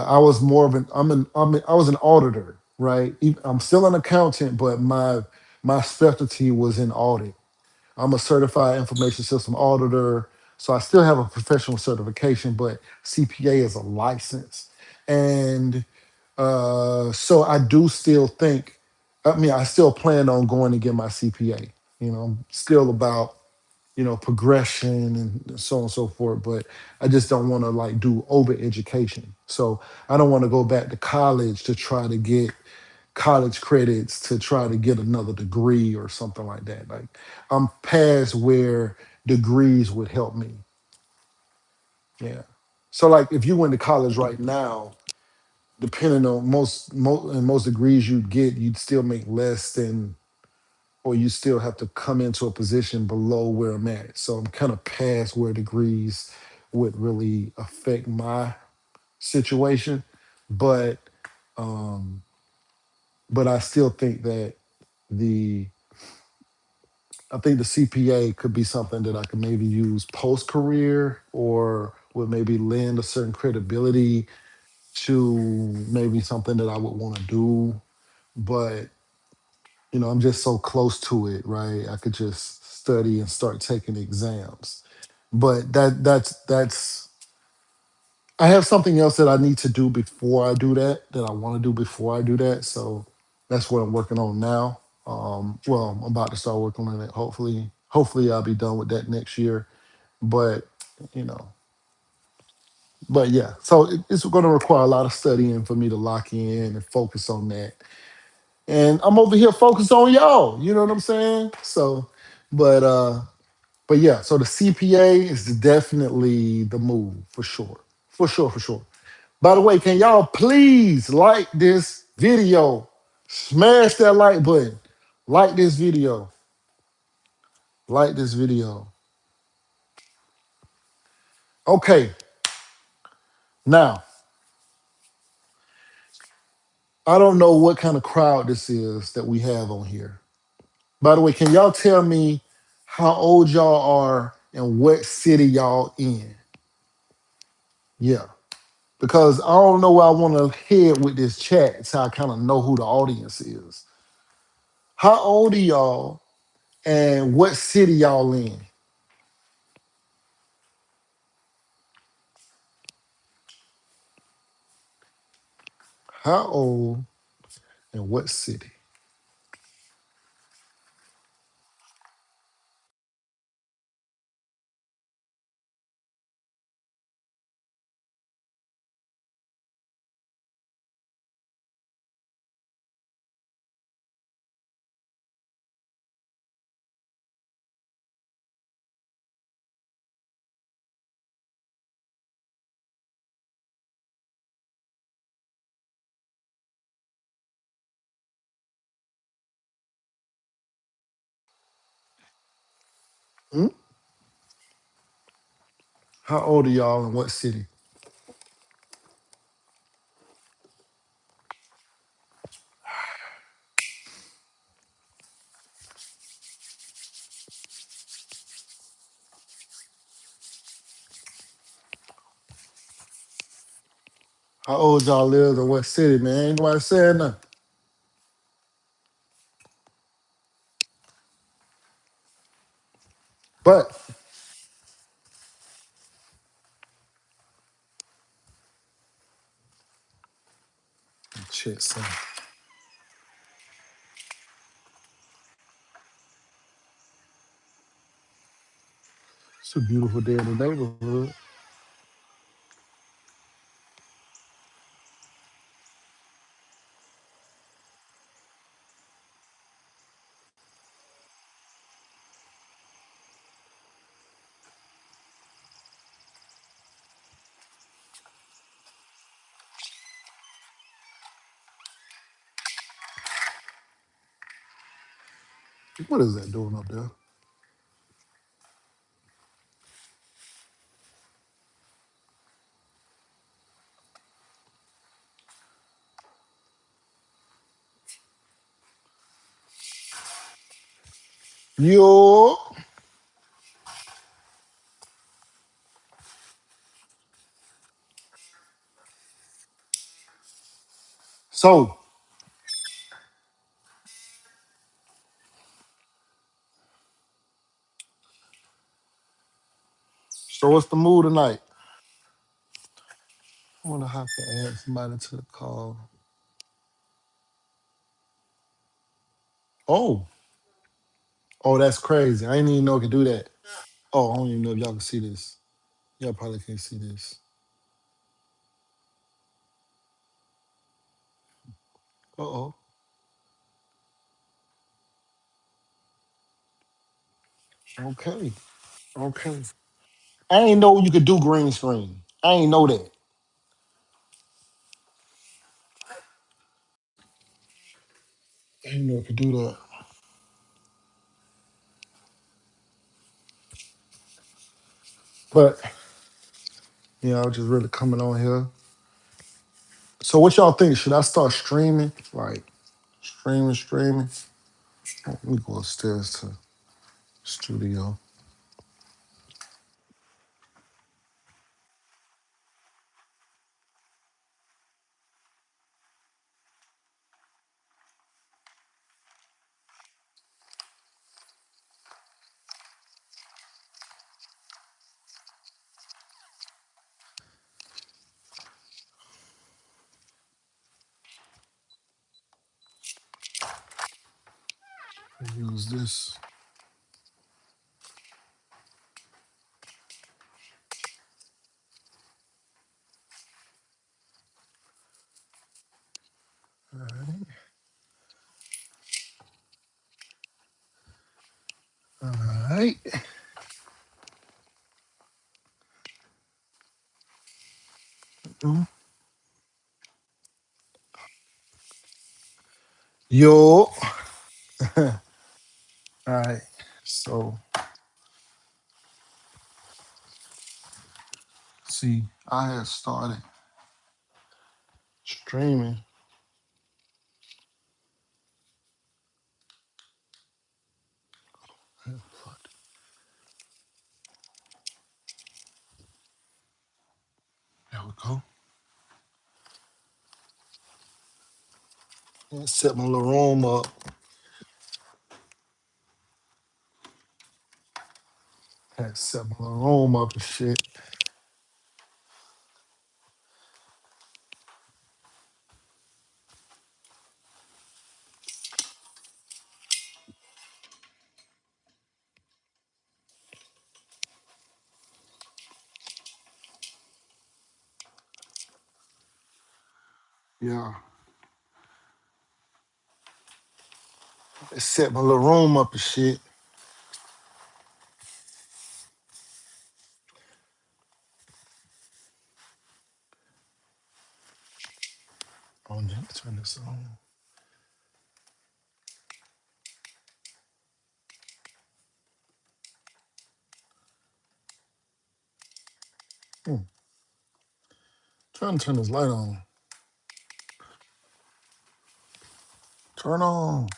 I was more of an. I was an auditor, right? I'm still an accountant, but my specialty was in audit. I'm a certified information system auditor, so I still have a professional certification, but CPA is a license, and so I do still think. I mean, I still plan on going to get my CPA. I'm still about progression and so on and so forth. But I just don't want to like do over education. So I don't want to go back to college to try to get college credits to try to get another degree or something like that. Like, I'm past where degrees would help me. Yeah. So like, if you went to college right now, depending on most degrees you get, you'd still make less than, or you still have to come into a position below where I'm at. So I'm kind of past where degrees would really affect my situation. But um, but I still think that the I think the CPA could be something that I could maybe use post career, or would maybe lend a certain credibility to maybe something that I would want to do. But I'm just so close to it, right? I could just study and start taking exams. But that's I have something else that I need to do before I do that I want to do before I do that. So that's what I'm working on now. Well, I'm about to start working on it. Hopefully I'll be done with that next year. But you know, But yeah, so it's going to require a lot of studying for me to lock in and focus on that. And I'm over here focused on y'all. You know what I'm saying? So, but but yeah, so the CPA is definitely the move for sure. For sure, for sure. By the way, can y'all please like this video? Smash that like button. Like this video. Like this video. Okay, now I don't know what kind of crowd this is that we have on here. By the way, can y'all tell me how old y'all are and what city y'all in? Yeah, because I don't know where I want to head with this chat, so I kind of know who the audience is. How old are y'all and what city y'all in? How old and what city? Hmm? How old are y'all and what city? How old y'all live in what city, man? Ain't nobody saying nothing. But shit, son. It's a beautiful day in the neighborhood. What is that doing up there? Yo. So, so what's the mood tonight? I wonder how I can add somebody to the call. Oh, oh, that's crazy. I didn't even know I could do that. Oh, I don't even know if y'all can see this. Y'all probably can't see this. Uh-oh. Okay. Okay. I ain't know you could do green screen. I ain't know that. I didn't know I could do that. But yeah, I was just really coming on here. So what y'all think? Should I start streaming? Like streaming? Let me go upstairs to studio. Use this. All right. Mm. Yo. All right. So, see, I had started streaming. There we go. Let's set my little room up. Had to set my little room up and shit. Yeah. Set my little room up and shit. Oh, let me turn this on. Hmm. Trying to turn this light on. Turn on.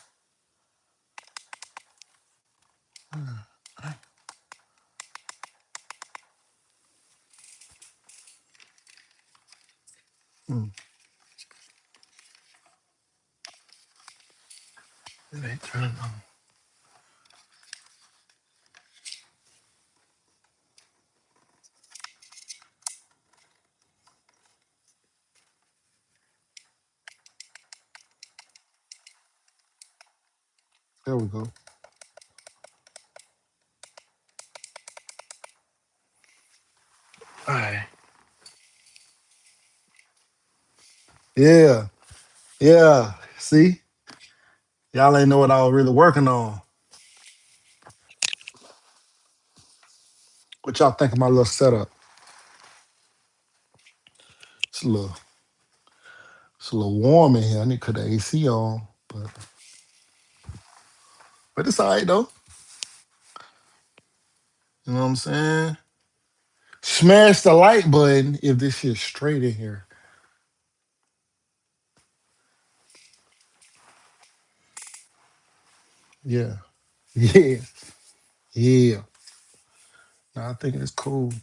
Hmm. It ain't turning on. There we go. All right. Yeah. Yeah. See? Y'all ain't know what I was really working on. What y'all think of my little setup? It's a little, it's a little warm in here. I need to cut the AC on, but it's all right though. You know what I'm saying? Smash the like button if this shit's straight in here. Yeah. Yeah. Yeah. No, I think it's cool.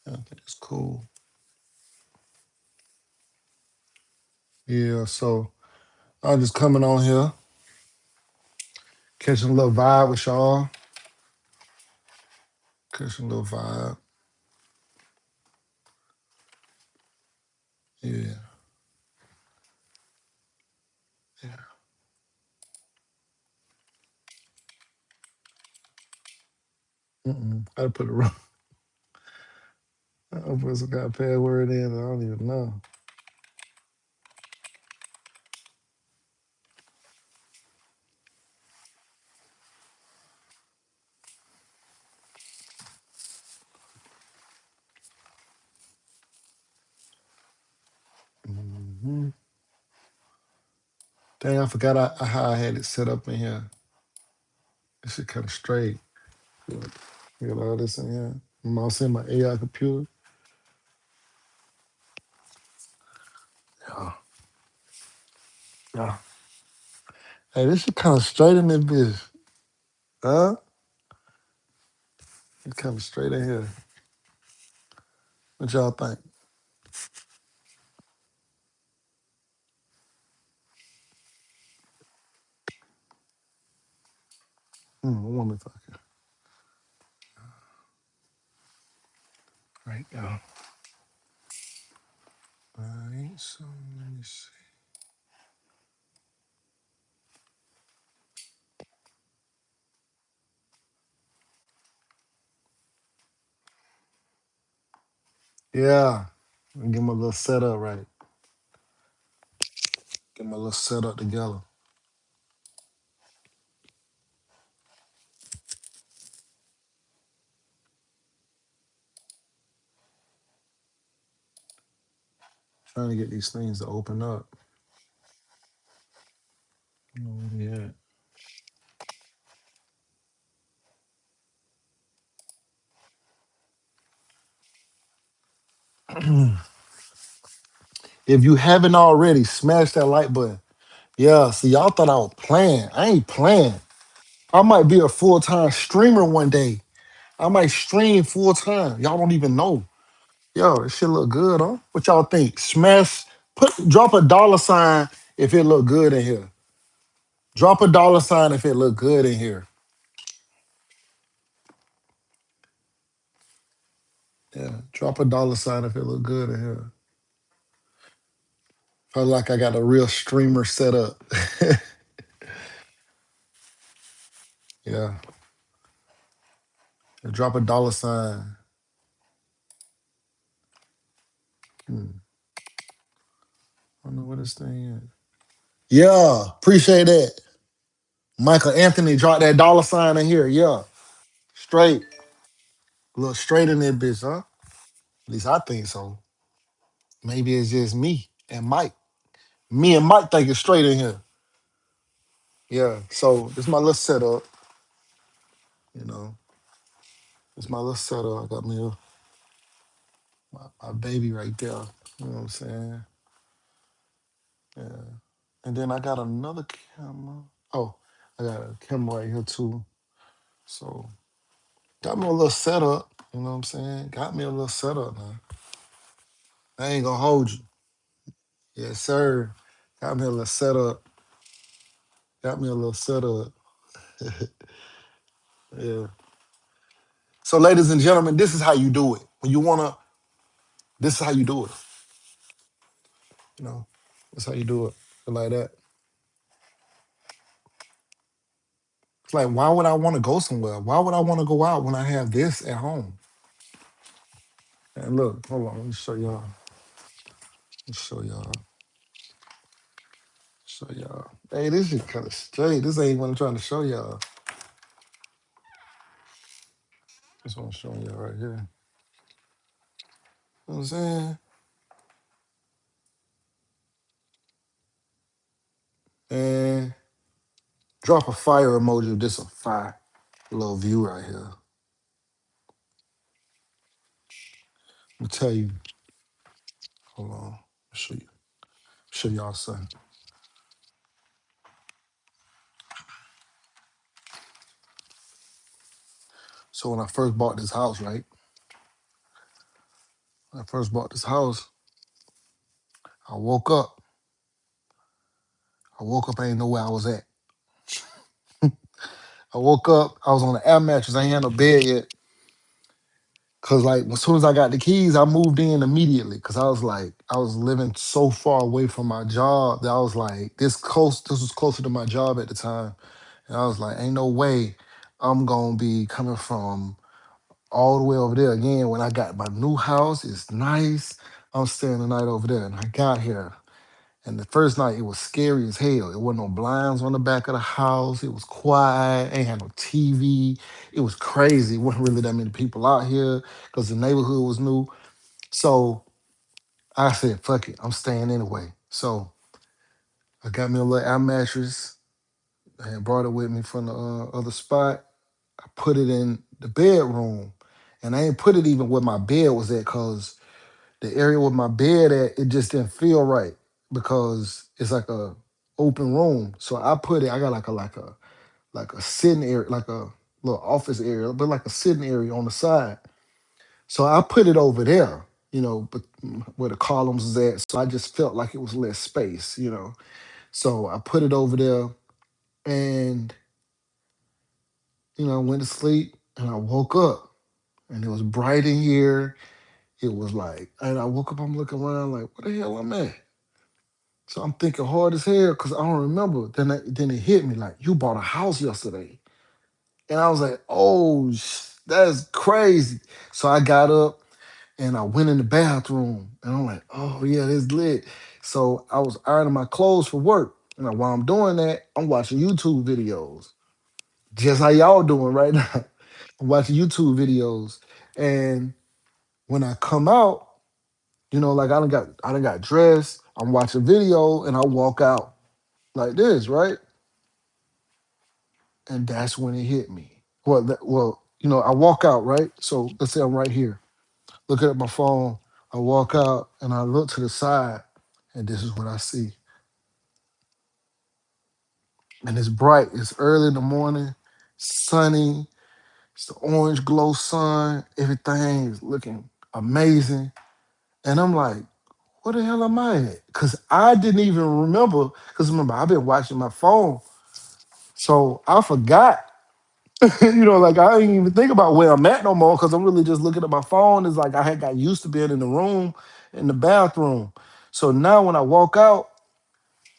I think it's cool. Yeah, so I'm just coming on here, catching a little vibe with y'all. Catching a little vibe. Yeah. Yeah. I put the wrong. I put some kind of password in. I don't even know. Hmm. Dang, I forgot how I had it set up in here. This shit kind of straight. Look, you got all this in here. I'm also in my AI computer. Yeah. Yeah. Hey, this shit kind of straight in this bitch. Huh? It's kind of straight in here. What y'all think? I wonder if I can. Right now. All right, so let me see. Yeah. Let me get my little setup right. Get my little setup together. Trying to get these things to open up. I don't know where they at. If you haven't already, smash that like button. Yeah, see, y'all thought I was playing. I ain't playing. I might be a full-time streamer one day. I might stream full time. Y'all don't even know. Yo, this shit look good, huh? What y'all think? Smash, drop a dollar sign if it look good in here. Drop a dollar sign if it look good in here. Yeah, drop a dollar sign if it look good in here. Feel like I got a real streamer set up. Yeah, drop a dollar sign. I don't know what this thing is. Yeah, appreciate that. Michael Anthony dropped that dollar sign in here. Yeah, straight. Look straight in that bitch, huh? At least I think so. Maybe it's just me and Mike. Me and Mike think it's straight in here. Yeah. So this my little setup. You know, it's my little setup. I got me my baby right there. You know what I'm saying? Yeah. And then I got another camera. Oh, I got a camera right here too. So got me a little setup. You know what I'm saying? Got me a little setup now. I ain't gonna hold you. Yes, sir. Got me a little setup. Got me a little setup. Yeah. So, ladies and gentlemen, this is how you do it. When you wanna, this is how you do it. You know, that's how you do it. Like that. It's like, why would I want to go somewhere? Why would I want to go out when I have this at home? And look, hold on, let me show y'all. Let me show y'all. Show y'all. Hey, this is kind of straight. This ain't what I'm trying to show y'all. This what I'm showing y'all right here. You know what I'm saying? And drop a fire emoji. This a fire little view right here. I'm tell you. Hold on. I'll show you. Show y'all something. So when I first bought this house, right? When I first bought this house, I woke up. I woke up, I ain't know where I was at. I woke up, I was on the air mattress. I ain't had no bed yet. Cause like as soon as I got the keys, I moved in immediately. Cause I was like, I was living so far away from my job that I was like, this was closer to my job at the time. And I was like, ain't no way I'm gonna be coming from all the way over there again. When I got my new house, it's nice. I'm staying the night over there. And I got here. And the first night, it was scary as hell. It wasn't no blinds on the back of the house. It was quiet. Ain't had no TV. It was crazy. It wasn't really that many people out here because the neighborhood was new. So I said, fuck it. I'm staying anyway. So I got me a little air mattress and brought it with me from the other spot. I put it in the bedroom. And I ain't put it even where my bed was at because the area with my bed at, it just didn't feel right because it's like a open room. So I put it, I got like a sitting area, like a little office area, but like a sitting area on the side. So I put it over there, but where the columns is at. So I just felt like it was less space. So I put it over there and I went to sleep and I woke up and it was bright in here. It was like, and I woke up, I'm looking around like, where the hell I'm at? So I'm thinking hard as hell because I don't remember. Then it hit me like, you bought a house yesterday. And I was like, oh, that's crazy. So I got up and I went in the bathroom and I'm like, oh, yeah, it's lit. So I was ironing my clothes for work. And while I'm doing that, I'm watching YouTube videos. Just how y'all doing right now. I'm watching YouTube videos. And when I come out, like I done got dressed, I'm watching video, and I walk out like this, right? And that's when it hit me. I walk out, right? So let's say I'm right here, looking at my phone. I walk out and I look to the side, and this is what I see. And it's bright. It's early in the morning, sunny. It's the orange glow sun. Everything is looking amazing. And I'm like, where the hell am I at? Because I didn't even remember. Because remember, I've been watching my phone. So I forgot. Like I didn't even think about where I'm at no more because I'm really just looking at my phone. It's like I had got used to being in the room, in the bathroom. So now when I walk out,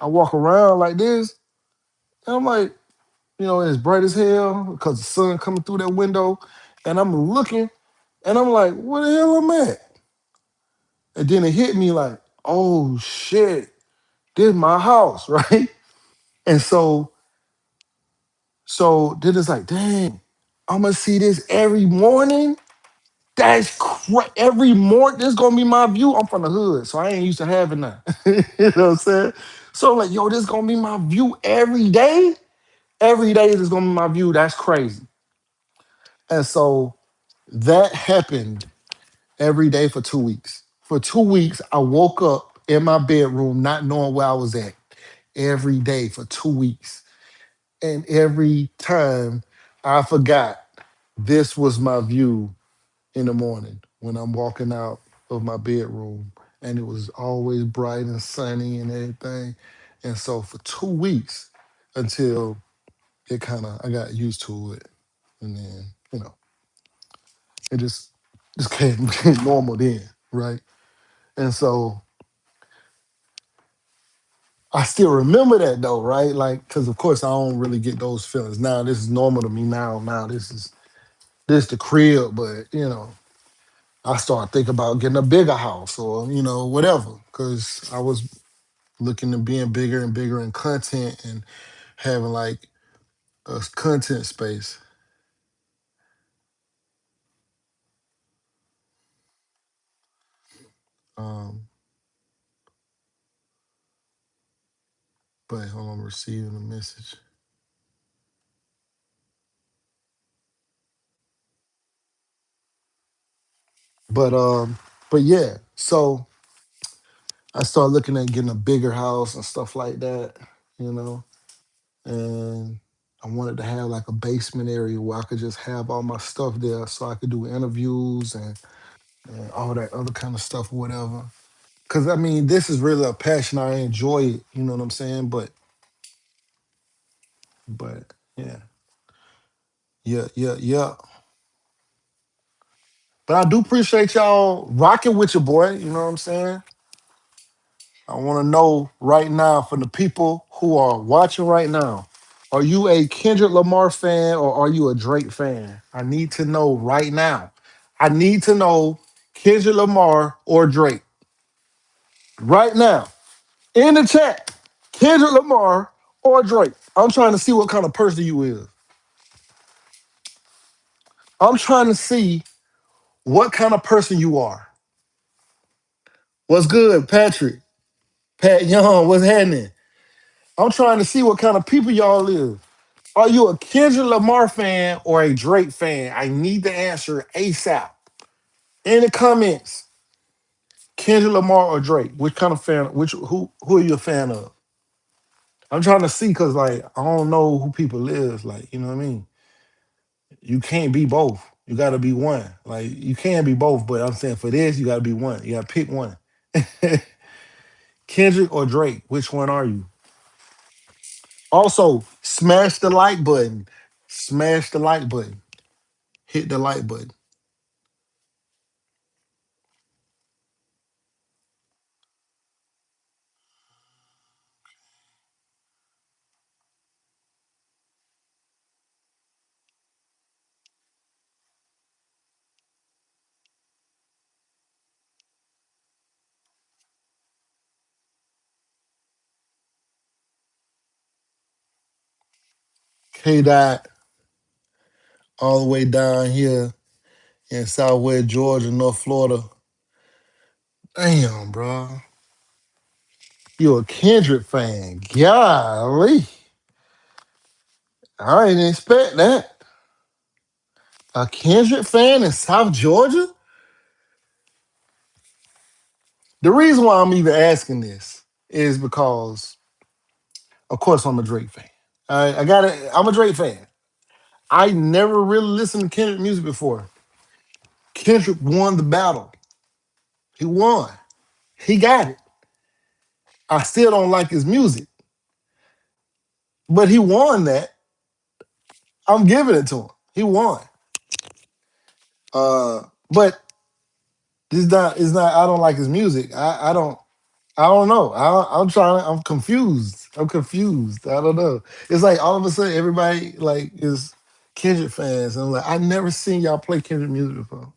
I walk around like this, and I'm like, it's bright as hell because the sun coming through that window, and I'm looking, and I'm like, where the hell am I at? And then it hit me like, oh shit, this is my house, right? And so then it's like, dang, I'm gonna see this every morning. Every morning. This gonna be my view. I'm from the hood, so I ain't used to having that. You know what I'm saying? So I'm like, yo, this gonna be my view every day. Every day is gonna be my view. That's crazy. And so that happened every day for 2 weeks. For 2 weeks, I woke up in my bedroom not knowing where I was at. Every day for 2 weeks. And every time I forgot this was my view in the morning when I'm walking out of my bedroom. And it was always bright and sunny and everything. And so for 2 weeks until I got used to it. And then, it just became normal then, right? And so I still remember that though, right? Like, because of course I don't really get those feelings now. This is normal to me now. Now this the crib, but I start thinking about getting a bigger house or whatever, because I was looking to being bigger and bigger in content and having like a content space. Um, but hold on, I'm receiving a message. But but yeah, so I started looking at getting a bigger house and stuff like that, you know, and I wanted to have like a basement area where I could just have all my stuff there so I could do interviews and all that other kind of stuff or whatever. Cause I mean, this is really a passion. I enjoy it, you know what I'm saying? But yeah, yeah. But I do appreciate y'all rocking with your boy, you know what I'm saying? I want to know right now from the people who are watching right now, are you a Kendrick Lamar fan or are you a Drake fan? I need to know right now. I need to know Kendrick Lamar or Drake right now in the chat. Kendrick Lamar or Drake. I'm trying to see what kind of person you is. I'm trying to see what kind of person you are. What's good, Patrick? Pat Young, what's happening? I'm trying to see what kind of people y'all is. Are you a Kendrick Lamar fan or a Drake fan? I need the answer ASAP. In the comments, Kendrick Lamar or Drake? Which kind of fan? Who are you a fan of? I'm trying to see because like I don't know who people is. Like, you know what I mean? You can't be both. You gotta be one. Like you can be both, but I'm saying for this, you gotta be one. You gotta pick one. Kendrick or Drake? Which one are you? Also, smash the like button. Smash the like button. Hit the like button. K Dot all the way down here in Southwest Georgia, North Florida. Damn, bro. You a Kendrick fan. Golly. I didn't expect that. A Kendrick fan in South Georgia? The reason why I'm even asking this is because, of course, I'm a Drake fan. I'm a Drake fan. I never really listened to Kendrick music before. Kendrick won the battle. He won. He got it. I still don't like his music, but he won that. I'm giving it to him. He won. But it's not. I don't like his music. I don't know. I'm confused. I'm confused. I don't know. It's like all of a sudden everybody like is Kendrick fans. And I'm like, I never seen y'all play Kendrick music before.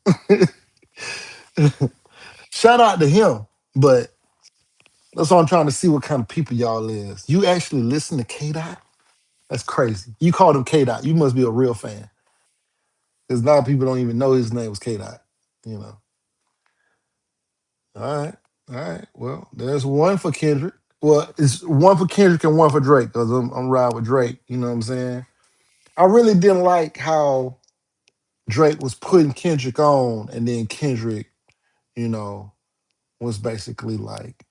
Shout out to him, but that's why I'm trying to see what kind of people y'all is. You actually listen to K Dot? That's crazy. You called him K Dot. You must be a real fan. Because a lot of people don't even know his name was K Dot. You know. All right. All right. Well, there's one for Kendrick. Well, it's one for Kendrick and one for Drake because I'm riding with Drake. You know what I'm saying? I really didn't like how Drake was putting Kendrick on, and then Kendrick, you know, was basically like,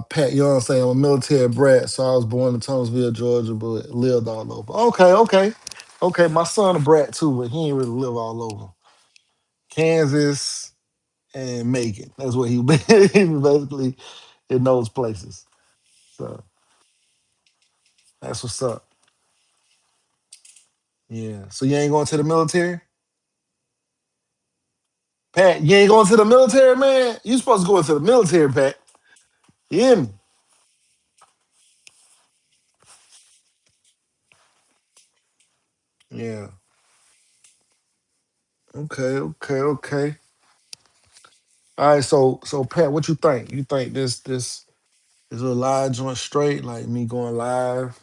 Pat, you know what I'm saying? I'm a military brat, so I was born in Thomasville, Georgia, but lived all over. Okay, okay. Okay, my son a brat too, but he ain't really live all over. Kansas and Macon. That's what he been he basically in those places. So that's what's up. Yeah. So you ain't going to the military? Pat, you ain't going to the military, man? You supposed to go into the military, Pat. You hear me? Yeah. Okay, okay, okay. All right, so Pat, what you think? You think this is a live joint straight, like me going live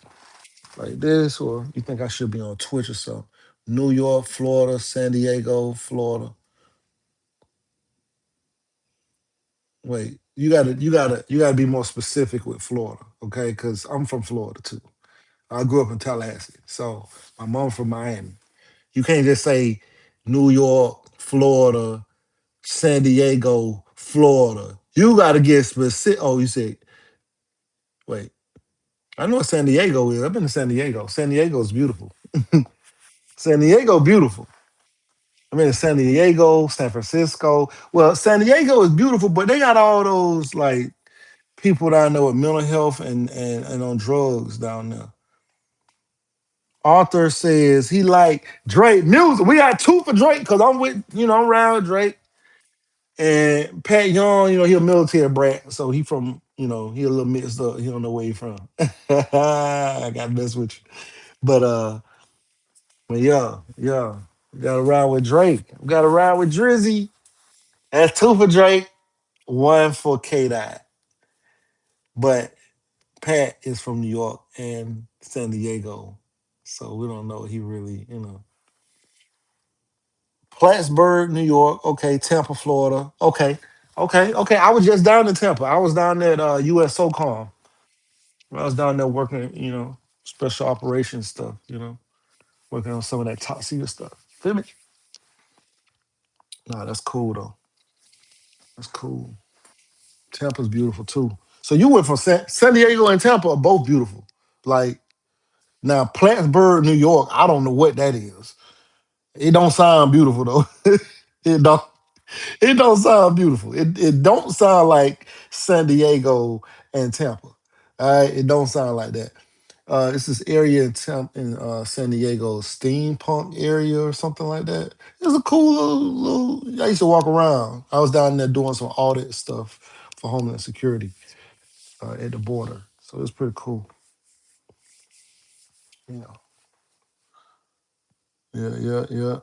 like this, or you think I should be on Twitch or something? New York, Florida, San Diego, Florida. Wait, you gotta be more specific with Florida, okay? Because I'm from Florida too. I grew up in Tallahassee, so my mom from Miami. You can't just say New York, Florida, San Diego, Florida. You got to get specific. Oh, you said, wait, I know what San Diego is. I've been to San Diego. San Diego is beautiful. San Diego, beautiful. I've been to San Diego, San Francisco. Well, San Diego is beautiful, but they got all those like people down there with mental health and on drugs down there. Arthur says he like Drake music. We got two for Drake because I'm around Drake. And Pat Young, he a military brat, so he from, he a little mixed up. He don't know where he from. I got to mess with you. But yeah, yeah. We got to ride with Drake. We got to ride with Drizzy. That's two for Drake, one for K Dot. But Pat is from New York and San Diego. So we don't know he really. Plattsburgh, New York. Okay, Tampa, Florida. Okay, okay, okay. I was just down in Tampa. I was down there at US SOCOM. I was down there working, special operations stuff, working on some of that top secret stuff. Feel me? No, that's cool though. That's cool. Tampa's beautiful too. So you went from San Diego and Tampa are both beautiful. Like now, Plattsburgh, New York. I don't know what that is. It don't sound beautiful though. it don't. It don't sound beautiful. It don't sound like San Diego and Tampa. All right, it don't sound like that. It's this area in San Diego, steampunk area or something like that. It's a cool little. I used to walk around. I was down there doing some audit stuff for Homeland Security at the border, so it's pretty cool. You know. Yeah, yeah, yeah.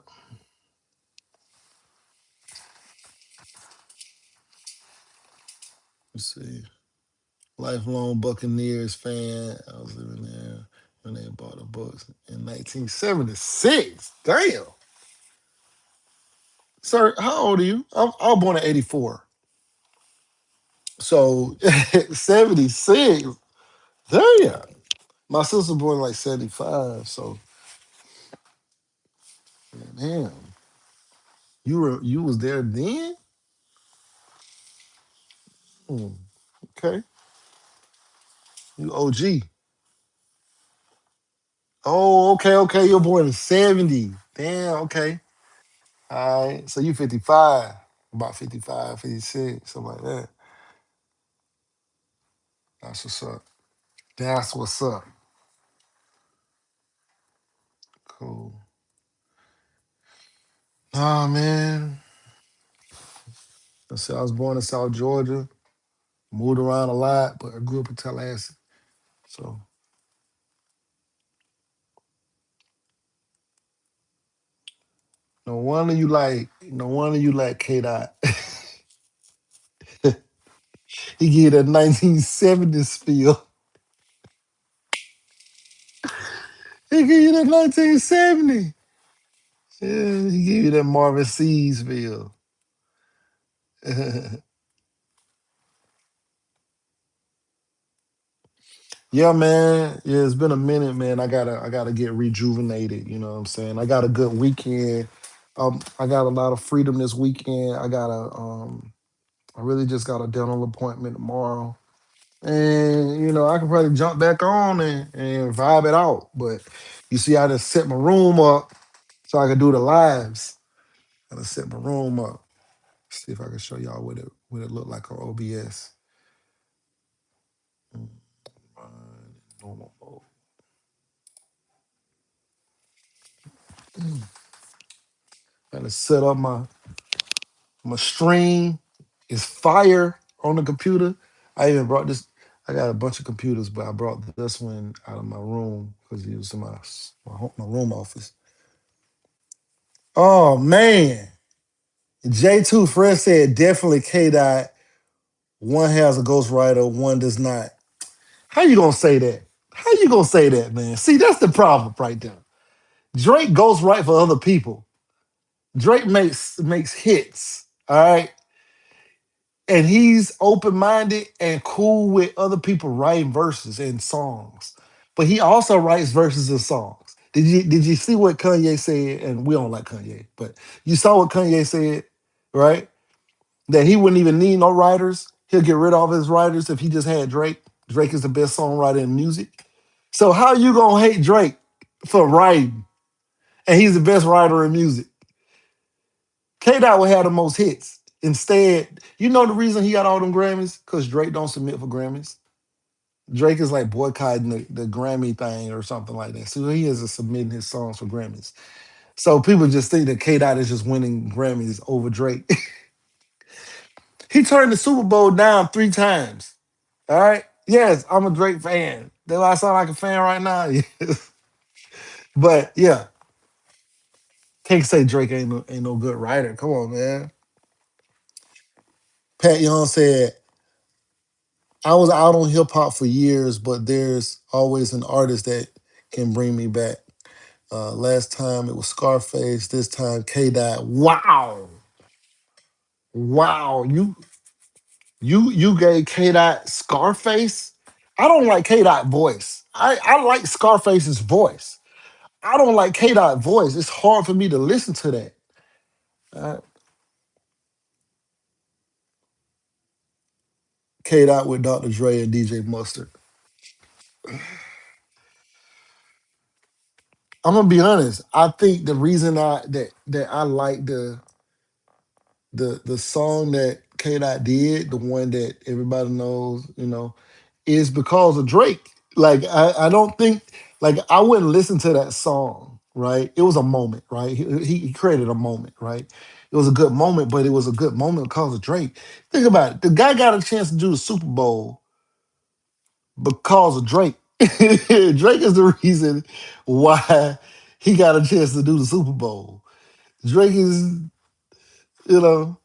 Let's see. Lifelong Buccaneers fan. I was living there when they bought the books in 1976. Damn. Sir, how old are you? I was born in 84. So 76. Damn. My sister born in like 75. So damn. You was there then? Hmm, okay. You OG. Oh, okay, okay. You're born in 70. Damn, okay. All right. So you 55. About 55, 56, something like that. That's what's up. That's what's up. Cool. Nah, man. I was born in South Georgia, moved around a lot, but I grew up in Tallahassee. So no wonder you like K Dot. He gave that 1970s feel. He gave you that 1970. Yeah, he gave you that Marvin Seas feel. Yeah, man. Yeah, it's been a minute, man. I gotta get rejuvenated. You know what I'm saying? I got a good weekend. I got a lot of freedom this weekend. I really just got a dental appointment tomorrow. And I can probably jump back on and vibe it out. But you see, I just set my room up so I can do the lives. I just set my room up. See if I can show y'all what it looked like on OBS. Mm, Normal mode. Got to set up my stream. Is fire on the computer. I even brought this. I got a bunch of computers, but I brought this one out of my room because it was in my room office. Oh man, J2 Fred said definitely K Dot. One has a ghostwriter, one does not. How you gonna say that? How you gonna say that, man? See, that's the problem right there. Drake ghostwrite for other people. Drake makes hits, all right, and he's open minded and cool with other people writing verses and songs. But he also writes verses and songs. Did you see what Kanye said? And we don't like Kanye, but you saw what Kanye said, right? That he wouldn't even need no writers. He'll get rid of his writers if he just had Drake. Drake is the best songwriter in music. So how you gonna hate Drake for writing? And he's the best writer in music. K Dot would have the most hits. Instead, you know the reason he got all them Grammys? Because Drake don't submit for Grammys. Drake is like boycotting the Grammy thing or something like that. So he isn't submitting his songs for Grammys. So people just think that K Dot is just winning Grammys over Drake. He turned the Super Bowl down 3 times. All right. Yes, I'm a Drake fan. Do I sound like a fan right now? Yes. But yeah, can't say Drake ain't no good writer. Come on, man. Pat Young said, I was out on hip hop for years, but there's always an artist that can bring me back. Last time it was Scarface. This time K Dot. Wow, wow. You gave K Dot Scarface. I don't like K Dot voice. I like Scarface's voice. I don't like K Dot voice. It's hard for me to listen to that. Uh, K Dot with Dr. Dre and DJ Mustard. I'm gonna be honest. I think the reason I like the song that K Dot did, the one that everybody knows, is because of Drake. Like I don't think like I wouldn't listen to that song, right? It was a moment, right? He created a moment, right? It was a good moment, but it was a good moment because of Drake. Think about it. The guy got a chance to do the Super Bowl because of Drake. Drake is the reason why he got a chance to do the Super Bowl. Drake is, you know,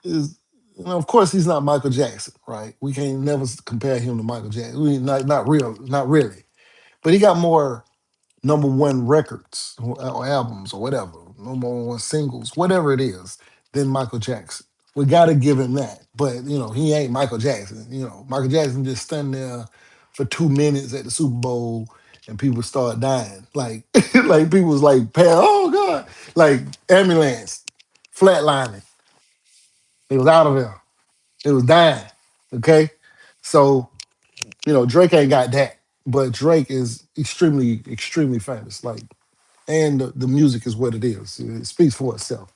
is of course, he's not Michael Jackson, right? We can't never compare him to Michael Jackson. Not really. But he got more number one records or albums or whatever, number one singles, whatever it is, than Michael Jackson. We got to give him that. But he ain't Michael Jackson. Michael Jackson just stand there for 2 minutes at the Super Bowl and people start dying. Like, like people was like, oh God, like ambulance, flatlining. It was out of there. It was dying. Okay. So, Drake ain't got that. But Drake is extremely, extremely famous. Like, and the music is what it is. It speaks for itself.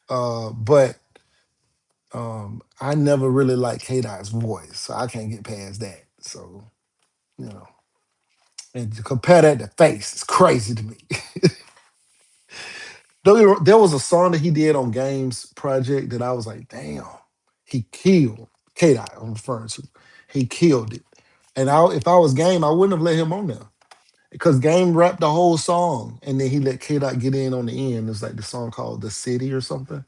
But I never really liked K Dot's voice, so I can't get past that. So, you know, and to compare that to Face is crazy to me. There was a song that he did on Games Project that I was like, damn, he killed K Dot. I'm referring to, he killed it. And if I was Game, I wouldn't have let him on there because Game rapped the whole song, and then he let K Dot get in on the end. It's like the song called "The City" or something.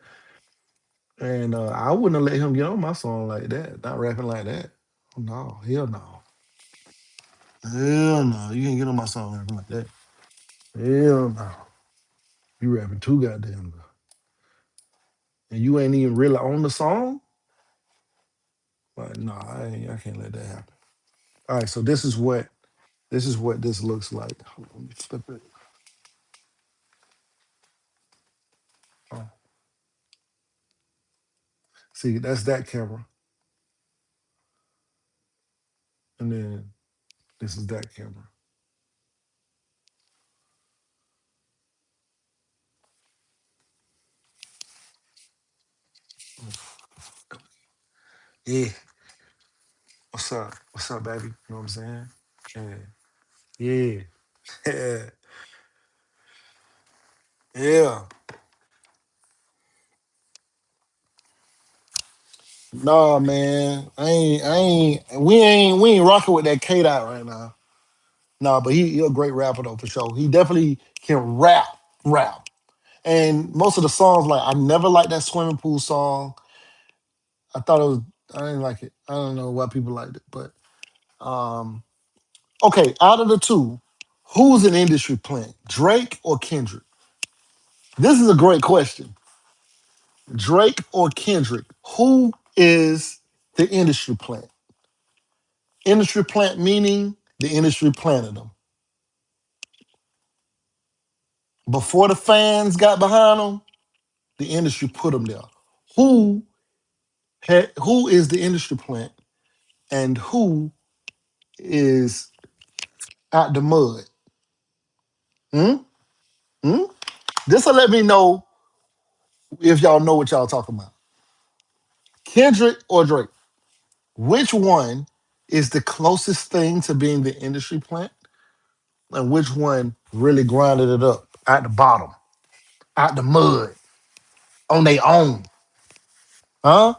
And I wouldn't have let him get on my song like that, not rapping like that. Oh, no, hell no. Hell no. You can't get on my song rapping like that. Hell no. You rapping too goddamn good. And you ain't even really on the song? Like, no, I can't let that happen. All right, so this is what this looks like. Hold on, let me flip it. Oh, see, that's that camera. And then this is that camera. Yeah. What's up? What's up, baby? You know what I'm saying? Yeah. Yeah. Yeah. Nah, man, we ain't rocking with that K Dot right now. Nah, but he a great rapper though for sure. He definitely can rap. And most of the songs, like I never liked that swimming pool song. I thought it was, I didn't like it. I don't know why people liked it, but um, okay. Out of the two, who's an industry plant, Drake or Kendrick? This is a great question. Drake or Kendrick? Who is the industry plant? Industry plant meaning the industry planted them. Before the fans got behind them, the industry put them there. Who who is the industry plant and who is out the mud? Hmm? Hmm? This will let me know if y'all know what y'all talking about. Kendrick or Drake? Which one is the closest thing to being the industry plant, and which one really grinded it up at the bottom, out the mud, on their own? Huh?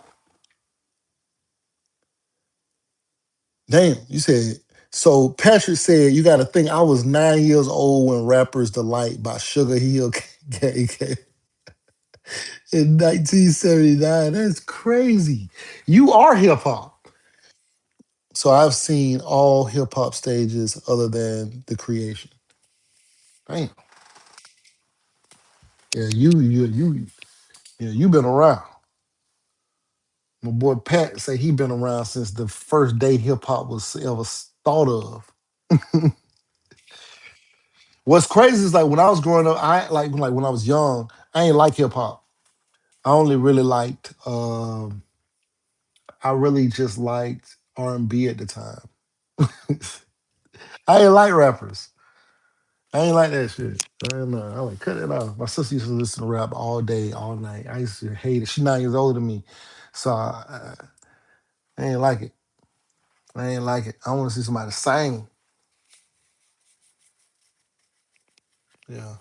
Damn, you said. So Patrick said you got to think I was 9 years old when "Rapper's Delight" by Sugar Hill came in 1979. That's crazy. You are hip hop. So I've seen all hip hop stages other than the creation. Damn. Yeah, you been around. My boy Pat say he been around since the first day hip hop was ever thought of. What's crazy is like when I was growing up, I like when I was young, I ain't like hip hop. I only really liked I really just liked R&B at the time. I ain't like rappers. I ain't like that shit. I ain't know. I like cut it off. My sister used to listen to rap all day, all night. I used to hate it. She's 9 years older than me. So I ain't like it. I ain't like it. I want to see somebody sing. Yeah.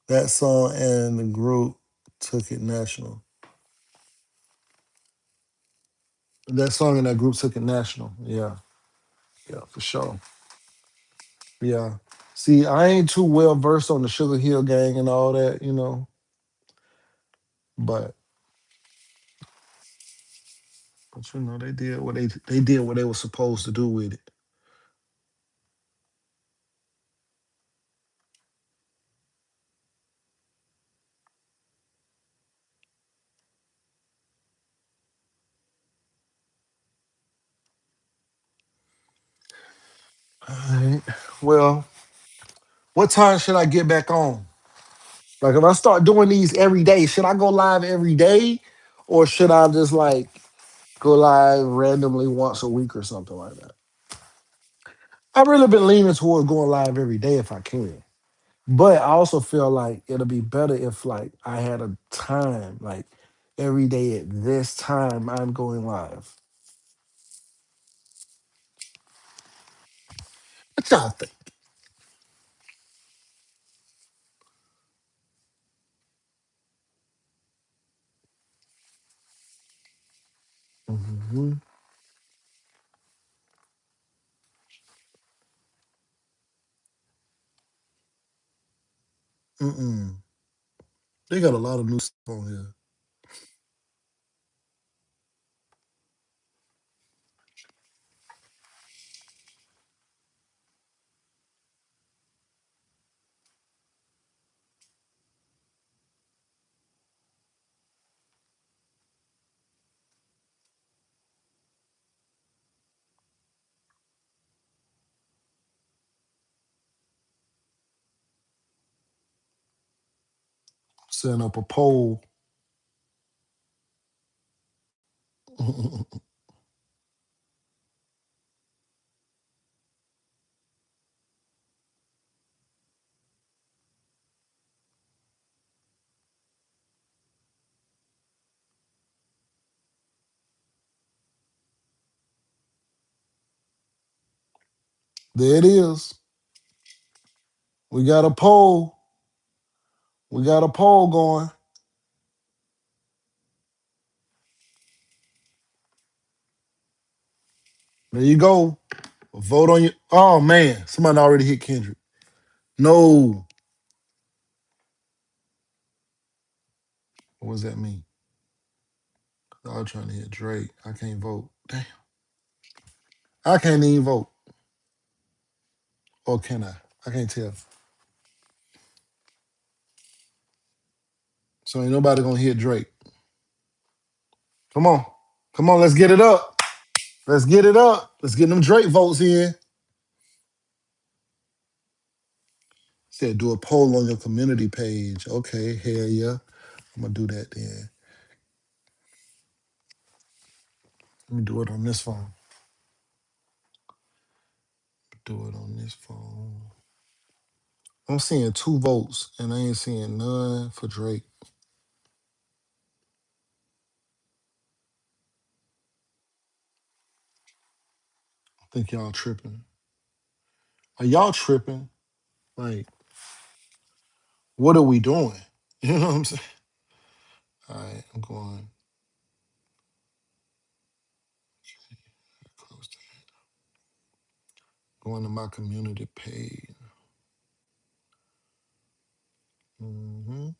That song and the group took it national. That song and that group took it national. Yeah. Yeah, for sure. Yeah. See, I ain't too well versed on the Sugar Hill Gang and all that, But you know, they did what they were supposed to do with it. All right. Well, what time should I get back on? Like if I start doing these every day, should I go live every day? Or should I just like go live randomly once a week or something like that? I've really been leaning towards going live every day if I can. But I also feel like it'll be better if like I had a time, like every day at this time I'm going live. What y'all think? Mm-hmm. Mm-mm. They got a lot of new stuff on here. Setting up a poll. There it is. We got a poll. We got a poll going. There you go. Vote on your. Oh man, somebody already hit Kendrick. No. What does that mean? I was trying to hit Drake. I can't vote. Damn. I can't even vote. Or can I? I can't tell. So ain't nobody gonna hit Drake. Come on. Come on, let's get it up. Let's get it up. Let's get them Drake votes in. Said do a poll on your community page. Okay, hell yeah. I'm gonna do that then. Let me do it on this phone. Do it on this phone. I'm seeing two votes and I ain't seeing none for Drake. I think y'all tripping. Are y'all tripping? Like, what are we doing? You know what I'm saying? All right, I'm going close to going to my community page. Hmm.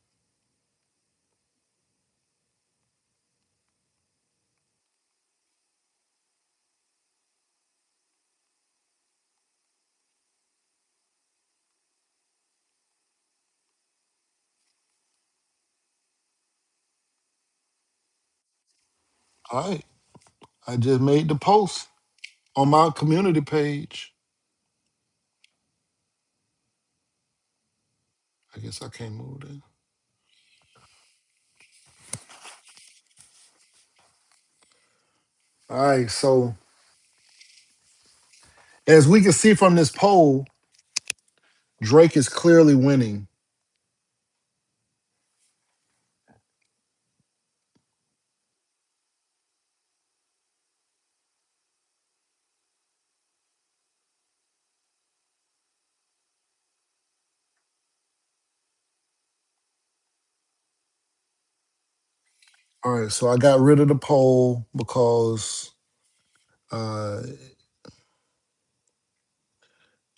All right, I just made the post on my community page. I guess I can't move that. All right, so as we can see from this poll, Drake is clearly winning. All right, so I got rid of the poll uh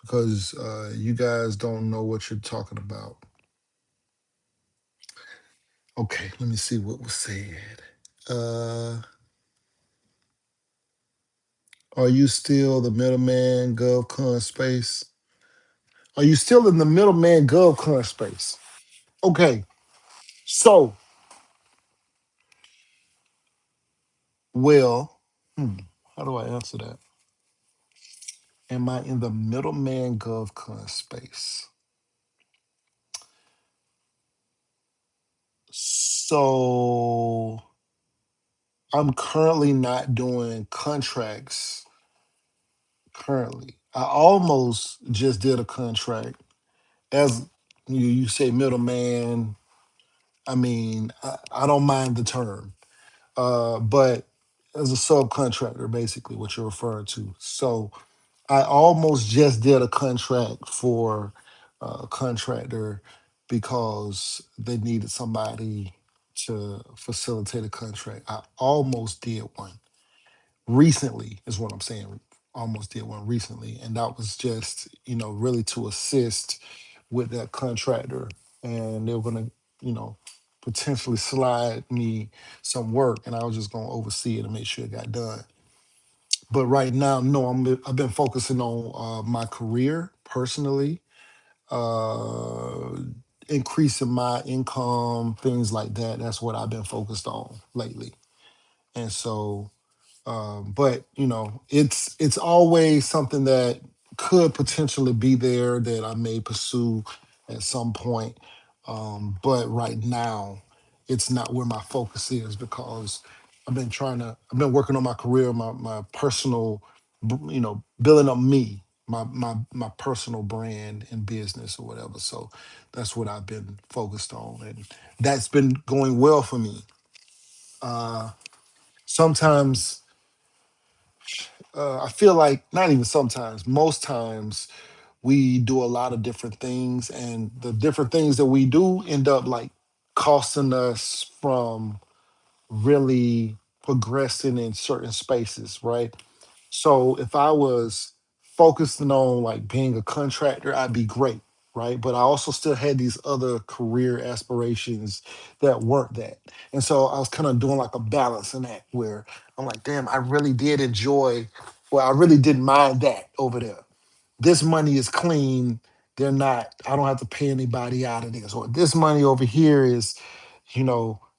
because you guys don't know what you're talking about. Okay, let me see what was said. Uh, are you still the middleman GovCon space? Are you still in the middleman GovCon space? Okay, so, well, hmm, how do I answer that? Am I in the middleman GovCon space? So, I'm currently not doing contracts currently. I almost just did a contract as you say middleman. I mean, I don't mind the term, but as a subcontractor, basically what you're referring to. So I almost just did a contract for a contractor because they needed somebody to facilitate a contract. I almost did one recently, is what I'm saying. Almost did one recently, and that was just really to assist with that contractor, and they were gonna potentially slide me some work, and I was just gonna oversee it and make sure it got done. But right now, no, I've been focusing on my career personally, uh, increasing my income, things like that. That's what I've been focused on lately, and so but it's always something that could potentially be there that I may pursue at some point. But right now, it's not where my focus is because I've been working on my career, my personal, building up me, my personal brand and business or whatever. So that's what I've been focused on, and that's been going well for me. Uh, sometimes I feel like not even sometimes, most times we do a lot of different things, and the different things that we do end up like costing us from really progressing in certain spaces, right? So if I was focusing on like being a contractor, I'd be great, right? But I also still had these other career aspirations that weren't that. And so I was kind of doing like a balance in that where I'm like, damn, I really did enjoy, well, I really didn't mind that over there. This money is clean. They're not, I don't have to pay anybody out of this. Or this money over here is,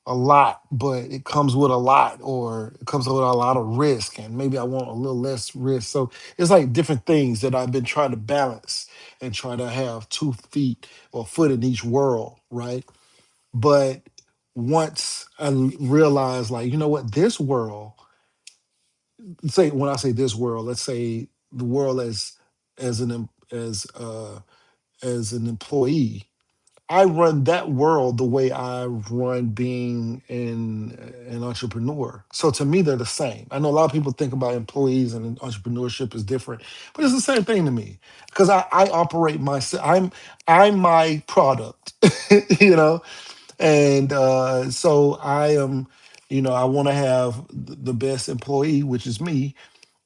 a lot, but it comes with a lot, or it comes with a lot of risk. And maybe I want a little less risk. So it's like different things that I've been trying to balance and try to have 2 feet or foot in each world, right? But once realized, like, you know what, this world, say when I say this world, let's say the world as an as an employee, I run that world the way I run being an entrepreneur. So to me, they're the same. I know a lot of people think about employees and entrepreneurship is different, but it's the same thing to me because I operate myself. I'm my product, you know, and so I am. I want to have the best employee, which is me,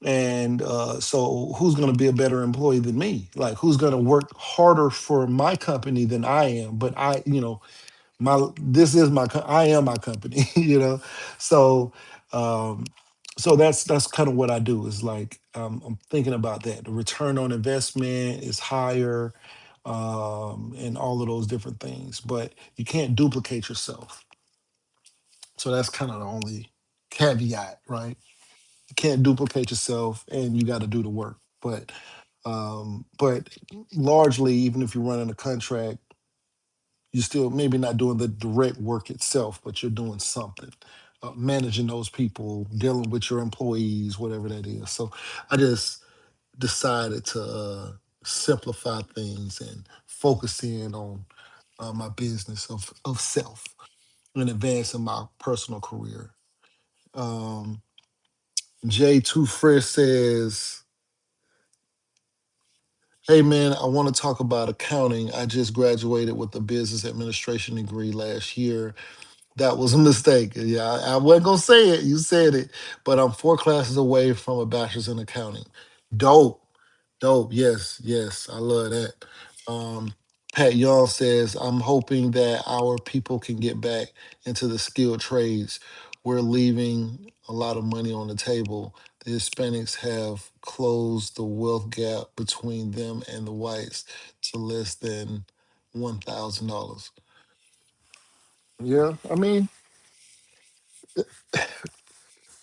and so who's going to be a better employee than me? Like who's going to work harder for my company than I am? But my this is I am my company, So um, so that's kind of what I do is like I'm thinking about that. The return on investment is higher, and all of those different things. But you can't duplicate yourself. So that's kind of the only caveat, right? You can't duplicate yourself and you got to do the work. But largely, even if you're running a contract, you're still maybe not doing the direct work itself, but you're doing something, managing those people, dealing with your employees, whatever that is. So I just decided to simplify things and focus in on my business of self and advancing my personal career. Um, J2 Fresh says, hey man, I want to talk about accounting. I just graduated with a business administration degree last year. That was a mistake. Yeah, I wasn't gonna say it. You said it, but I'm 4 classes away from a bachelor's in accounting. Dope, dope. Yes, yes, I love that. Um, Pat Young says, I'm hoping that our people can get back into the skilled trades. We're leaving a lot of money on the table. The Hispanics have closed the wealth gap between them and the whites to less than $1,000. Yeah, I mean,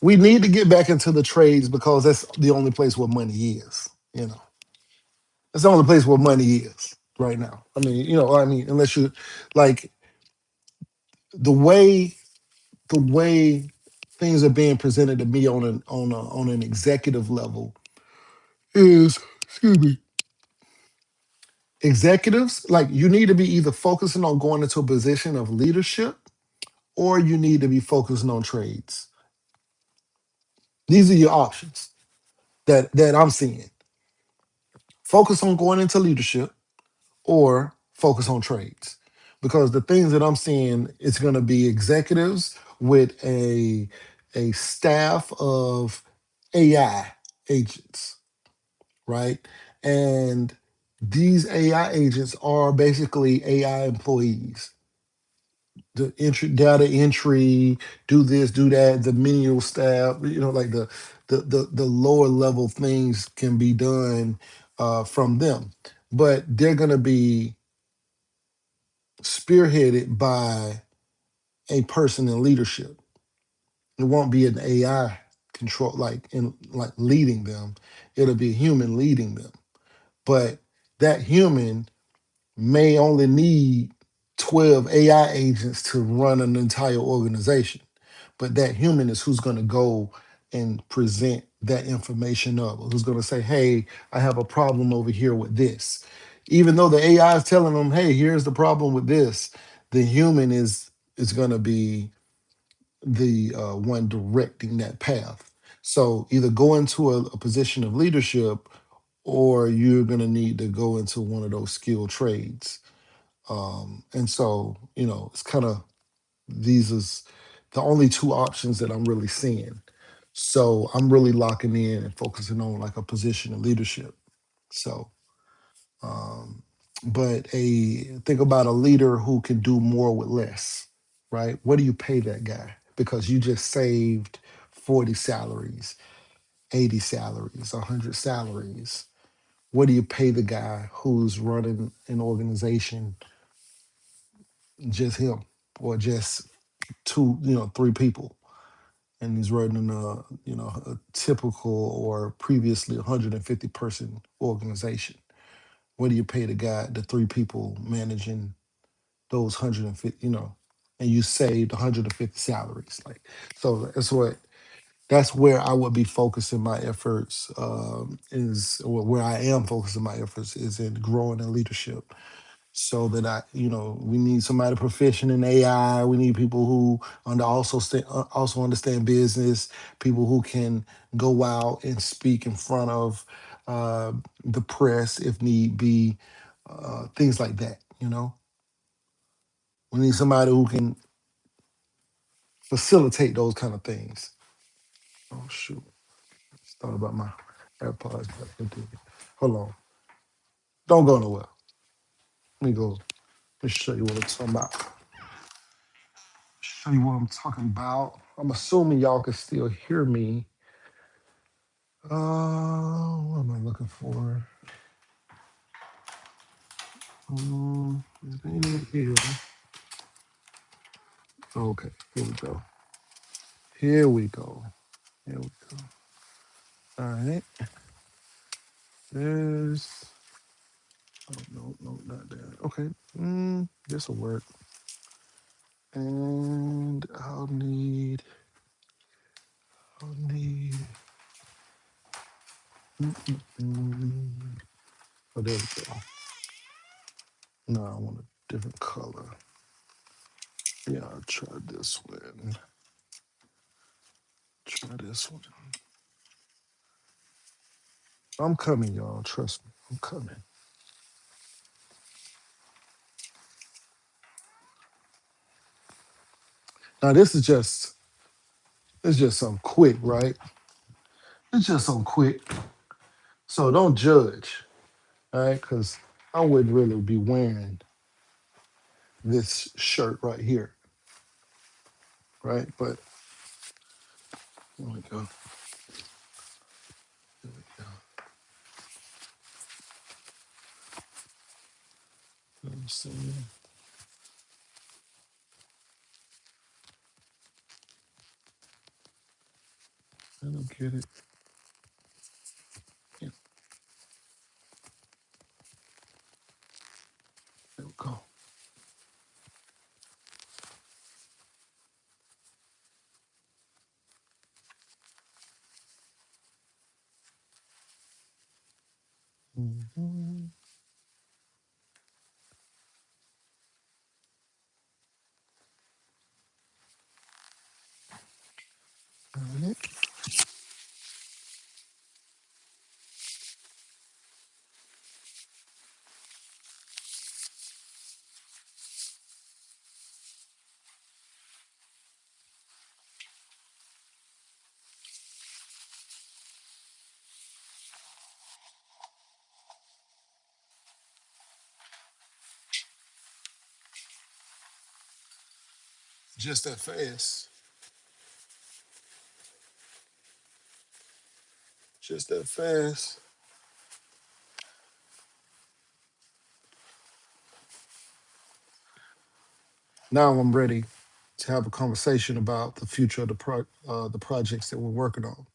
we need to get back into the trades because that's the only place where money is. You know, that's the only place where money is right now. I mean, unless you like the way the way things are being presented to me on an executive level is, excuse me, executives, like, you need to be either focusing on going into a position of leadership or you need to be focusing on trades. These are your options that I'm seeing. Focus on going into leadership or focus on trades. Because the things that I'm seeing, it's going to be executives with a staff of AI agents, right? And these AI agents are basically AI employees. The entry, data entry, do this, do that, the menial staff, like the lower level things can be done from them. But they're gonna be spearheaded by a person in leadership. It won't be an AI control, like leading them. It'll be a human leading them. But that human may only need 12 AI agents to run an entire organization. But that human is who's going to go and present that information up, who's going to say, hey, I have a problem over here with this. Even though the AI is telling them, hey, here's the problem with this, the human is going to be the one directing that path. So either go into a position of leadership or you're going to need to go into one of those skilled trades. And so, it's kind of, these is the only two options that I'm really seeing. So I'm really locking in and focusing on like a position of leadership. So, um, but think about a leader who can do more with less, right? What do you pay that guy? Because you just saved 40 salaries, 80 salaries, 100 salaries. What do you pay the guy who's running an organization, just him, or just two, three people, and he's running a typical or previously 150 person organization? What do you pay the three people managing those 150, and you saved 150 salaries? Like, so that's where I would be focusing my efforts, or where I am focusing my efforts is in growing in leadership, so that we need somebody proficient in AI. We need people who also understand business, people who can go out and speak in front of the press if need be, things like that. We need somebody who can facilitate those kind of things. Oh shoot! Just thought about my AirPods. Hold on, don't go nowhere. Let me go. Let me show you what I'm talking about. Show you what I'm talking about. I'm assuming y'all can still hear me. What am I looking for? Is it in here? Okay, here we go. Here we go. Here we go. All right. There's. Oh no, no, not that. Okay. This will work. And I'll need. Mm. Oh, there we go. No, I want a different color. Yeah, I'll try this one. Try this one. I'm coming, y'all. Trust me. I'm coming. Now it's just something quick, right? It's just something quick. So don't judge, all right? Because I wouldn't really be wearing this shirt right here, right? But there we go. There we go. Let me see. I don't get it. Yeah, there we go. Mhm. All right. Just that fast. Just that fast. Now I'm ready to have a conversation about the future of the projects that we're working on,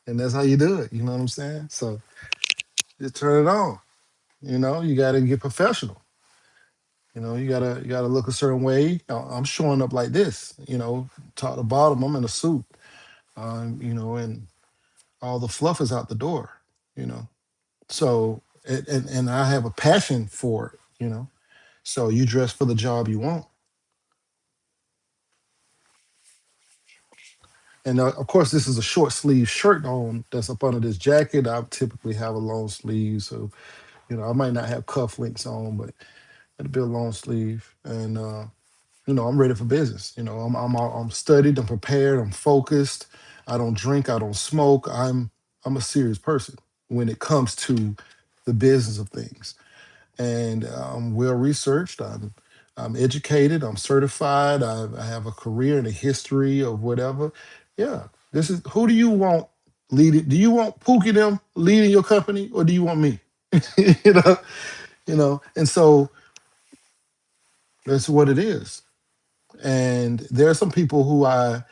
and that's how you do it. You know what I'm saying? So just turn it on. You got to get professional. You gotta look a certain way. I'm showing up like this. Top to bottom. I'm in a suit. And all the fluff is out the door. You know, so and I have a passion for it. So you dress for the job you want. And of course, this is a short sleeve shirt on that's up under this jacket. I typically have a long sleeve, so I might not have cufflinks on, but it'll be a long sleeve. And I'm ready for business. I'm studied, I'm prepared, I'm focused. I don't drink, I don't smoke. I'm a serious person when it comes to the business of things. And I'm well researched. I'm educated. I'm certified. I have a career and a history of whatever. Yeah, this is who do you want leading? Do you want Pookie them leading your company, or do you want me? you know, And so that's what it is. And there are some people who I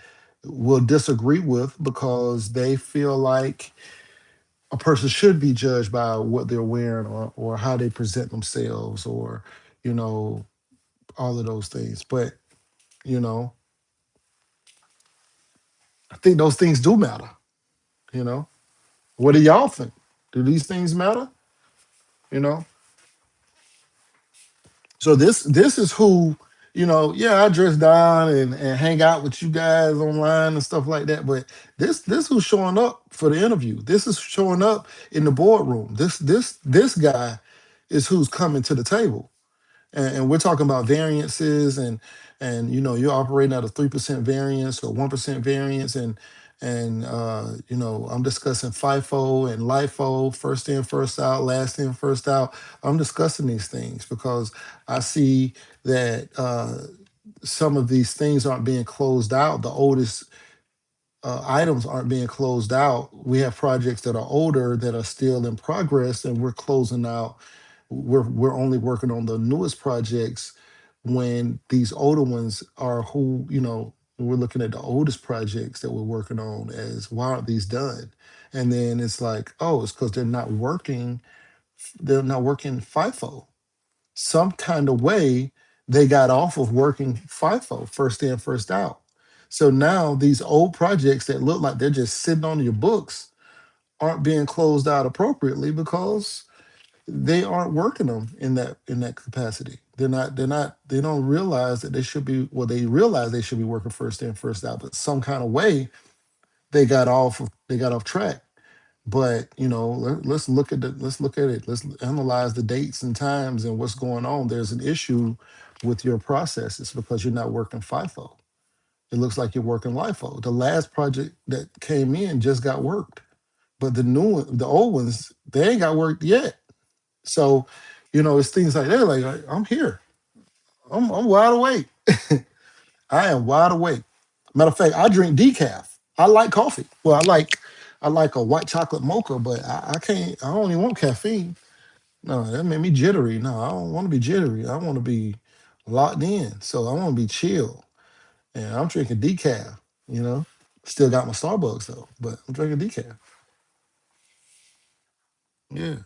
will disagree with because they feel like a person should be judged by what they're wearing or how they present themselves or you know all of those things. But, you know, I think those things do matter, you know. What do y'all think? Do these things matter? You know? So this is who, yeah, I dress down and hang out with you guys online and stuff like that. But this who's showing up for the interview. This is showing up in the boardroom. This guy is who's coming to the table. And we're talking about variances and you're operating at a 3% variance or 1% variance and I'm discussing FIFO and LIFO, first in, first out, last in, first out. I'm discussing these things because I see that some of these things aren't being closed out. The oldest items aren't being closed out. We have projects that are older that are still in progress, and we're closing out. We're only working on the newest projects when these older ones are who we're looking at the oldest projects that we're working on as why aren't these done? And then it's like, oh, it's because they're not working FIFO some kind of way. They got off of working FIFO, first in, first out. So now these old projects that look like they're just sitting on your books aren't being closed out appropriately because they aren't working them in that capacity. They don't realize that they should be, well, they realize they should be working first in, first out, but some kind of way they got off track. But let's look at it. Let's analyze the dates and times and what's going on. There's an issue with your processes because you're not working FIFO. It looks like you're working LIFO. The last project that came in just got worked, but the old ones, they ain't got worked yet. So, it's things like that. Like I'm here. I'm wide awake. I am wide awake. Matter of fact, I drink decaf. I like coffee. Well, I like a white chocolate mocha, but I can't. I don't even want caffeine. No, that made me jittery. No, I don't want to be jittery. I want to be locked in. So I want to be chill. And I'm drinking decaf. You know, still got my Starbucks though, but I'm drinking decaf. Yeah,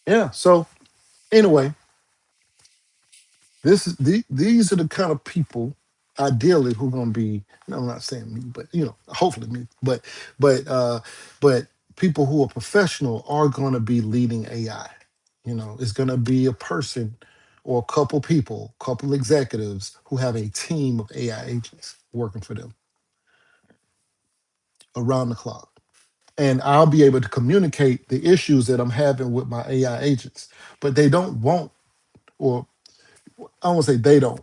yeah. So anyway, these are the kind of people, ideally, who are going to be. No, I'm not saying me, but hopefully me. But people who are professional are going to be leading AI. It's going to be a person or a couple people, couple executives who have a team of AI agents working for them around the clock. And I'll be able to communicate the issues that I'm having with my AI agents. But they don't want, or I won't say they don't,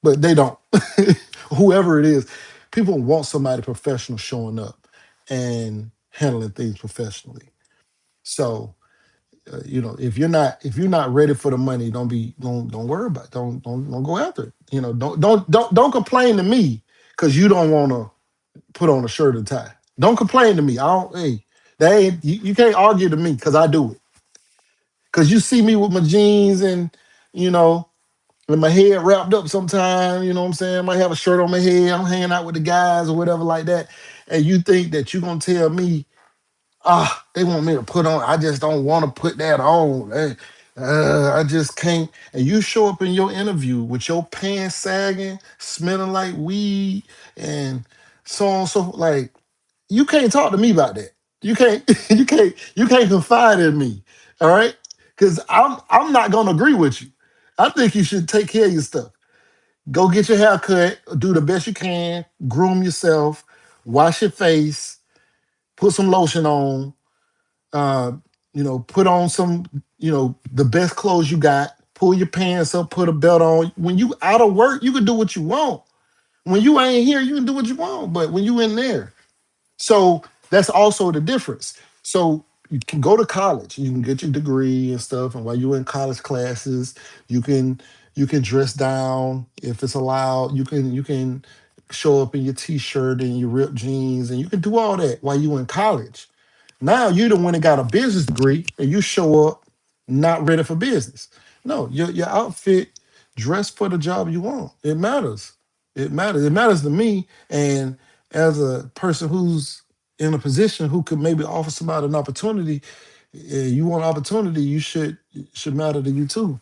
but they don't. Whoever it is, people want somebody professional showing up and handling things professionally. So, if you're not ready for the money, don't worry about it. Don't go after it. Don't complain to me because you don't want to put on a shirt and tie. Don't complain to me. I don't. Hey, they ain't, you can't argue to me because I do it. Because you see me with my jeans and you know with my head wrapped up sometime, you know what I'm saying? I might have a shirt on my head, I'm hanging out with the guys or whatever like that. And you think that you're gonna tell me, they want me to put on, I just don't want to put that on. I just can't. And you show up in your interview with your pants sagging, smelling like weed, and so on, so like you can't talk to me about that. You can't, you can't confide in me. All right. Because I'm not gonna agree with you. I think you should take care of your stuff. Go get your hair cut, do the best you can, groom yourself, wash your face, put some lotion on, uh, put on some, the best clothes you got, pull your pants up, put a belt on. When you out of work, you can do what you want. When you ain't here, you can do what you want. But when you in there, so that's also the difference. So you can go to college, you can get your degree and stuff, and while you're in college classes, you can you can dress down if it's allowed. You can show up in your t-shirt and your ripped jeans, and you can do all that while you're in college. Now you the one that got a business degree and you show up not ready for business. No, your outfit dress for the job you want. It matters. It matters. It matters to me. And as a person who's in a position who could maybe offer somebody an opportunity, you want opportunity, you should matter to you too.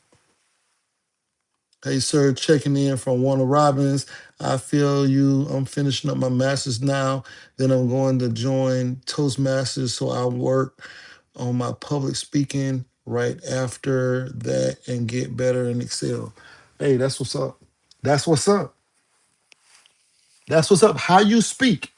Hey, sir, checking in from Warner Robins. I feel you. I'm finishing up my master's now. Then I'm going to join Toastmasters. So I work on my public speaking right after that and get better in Excel. Hey, that's what's up. That's what's up. That's what's up. How you speak.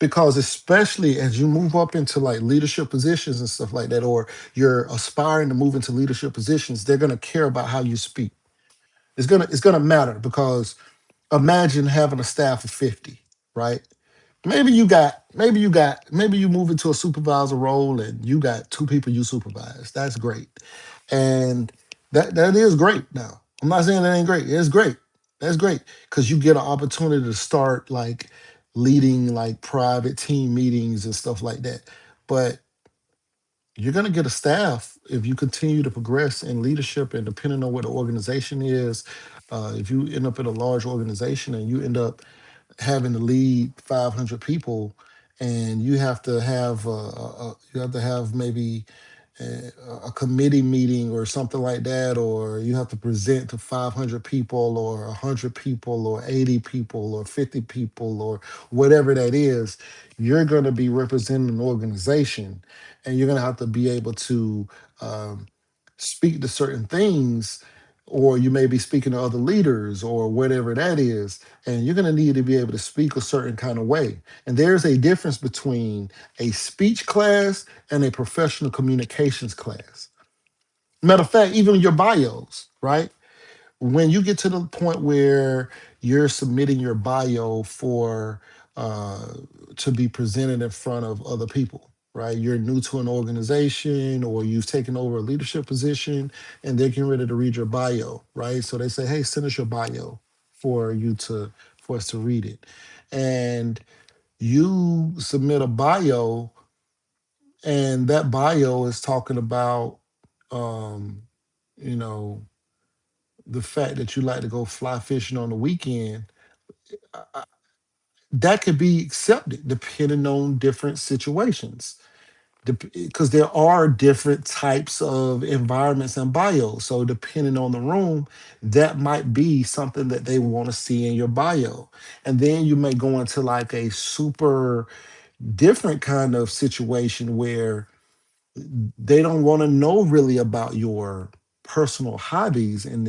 Because especially as you move up into like leadership positions and stuff like that, or you're aspiring to move into leadership positions, they're gonna care about how you speak. It's gonna matter because imagine having a staff of 50, right? Maybe you move into a supervisor role and you got two people you supervise. That's great. And that is great now. I'm not saying that ain't great. It's great. That's great. Because you get an opportunity to start like leading like private team meetings and stuff like that. But you're going to get a staff if you continue to progress in leadership, and depending on what the organization is, if you end up in a large organization and you end up having to lead 500 people, and you have to have maybe a committee meeting or something like that, or you have to present to 500 people or 100 people or 80 people or 50 people or whatever that is. You're going to be representing an organization, and you're going to have to be able to um, speak to certain things, or you may be speaking to other leaders or whatever that is, and you're going to need to be able to speak a certain kind of way. And there's a difference between a speech class and a professional communications class. Matter of fact, even your bios, right? When you get to the point where you're submitting your bio for uh, to be presented in front of other people, right? You're new to an organization or you've taken over a leadership position and they're getting ready to read your bio, right? So they say, hey, send us your bio for you to for us to read it. And you submit a bio, and that bio is talking about um, you know, the fact that you like to go fly fishing on the weekend. That could be accepted depending on different situations, because there are different types of environments and bios. So depending on the room, that might be something that they want to see in your bio. And then you may go into like a super different kind of situation where they don't want to know really about your personal hobbies in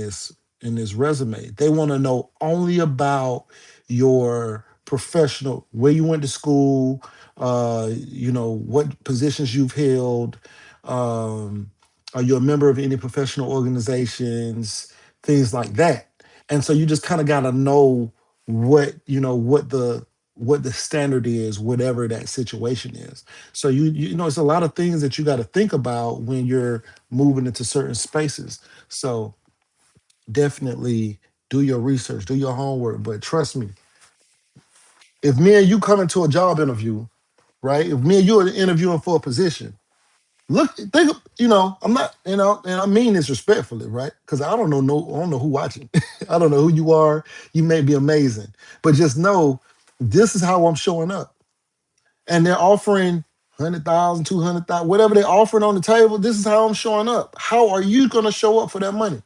this resume. They want to know only about your professional, where you went to school, what positions you've held, um, are you a member of any professional organizations, things like that. And so you just kind of got to know what the standard is, whatever that situation is. So it's a lot of things that you got to think about when you're moving into certain spaces. So definitely do your research, do your homework. But trust me, if me and you come into a job interview, right? If me and you are interviewing for a position, I'm not, and I mean this respectfully, right? Because I don't know who watching. I don't know who you are. You may be amazing, but just know this is how I'm showing up. And they're offering 100,000, 200,000, whatever they're offering on the table. This is how I'm showing up. How are you going to show up for that money?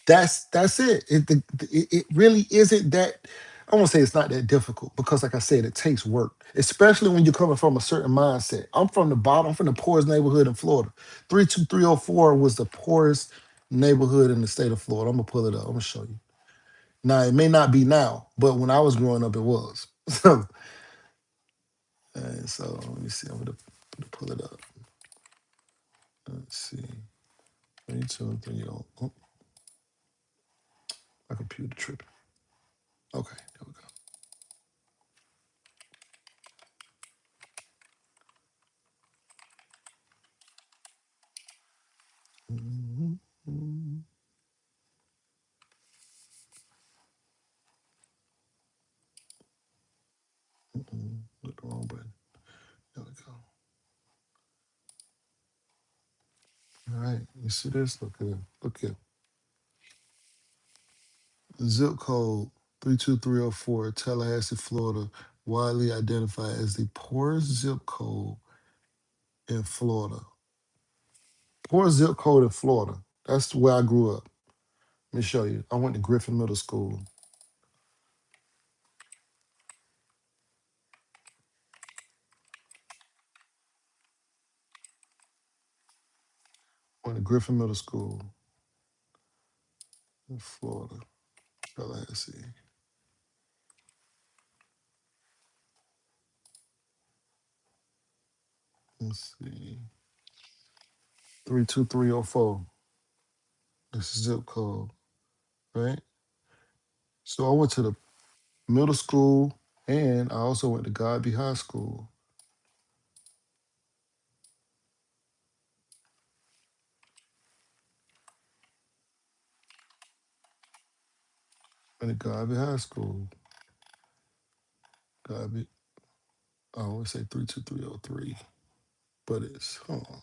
That's it. It really isn't that. I won't say it's not that difficult because, like I said, it takes work, especially when you're coming from a certain mindset. I'm from the bottom. I'm from the poorest neighborhood in Florida. 32304 was the poorest neighborhood in the state of Florida. I'm gonna pull it up. I'm gonna show you. Now it may not be now, but when I was growing up, it was. So let me see. I'm gonna pull it up. Let's see. 22, 3, oh, my computer tripping. Okay, there we go. Mhm, mhm, Look the wrong button. There we go. All right, you see this? Look at zip code 32304, Tallahassee, Florida, widely identified as the poorest zip code in Florida. Poorest zip code in Florida. That's where I grew up. Let me show you. I went to Griffin Middle School. Went to Griffin Middle School in Florida, Tallahassee. Let's see. 32304. This is zip code, right? So I went to the middle school and I also went to Godby High School. Went to Godby High School. Godby, I always say 32303, but it's, hold on.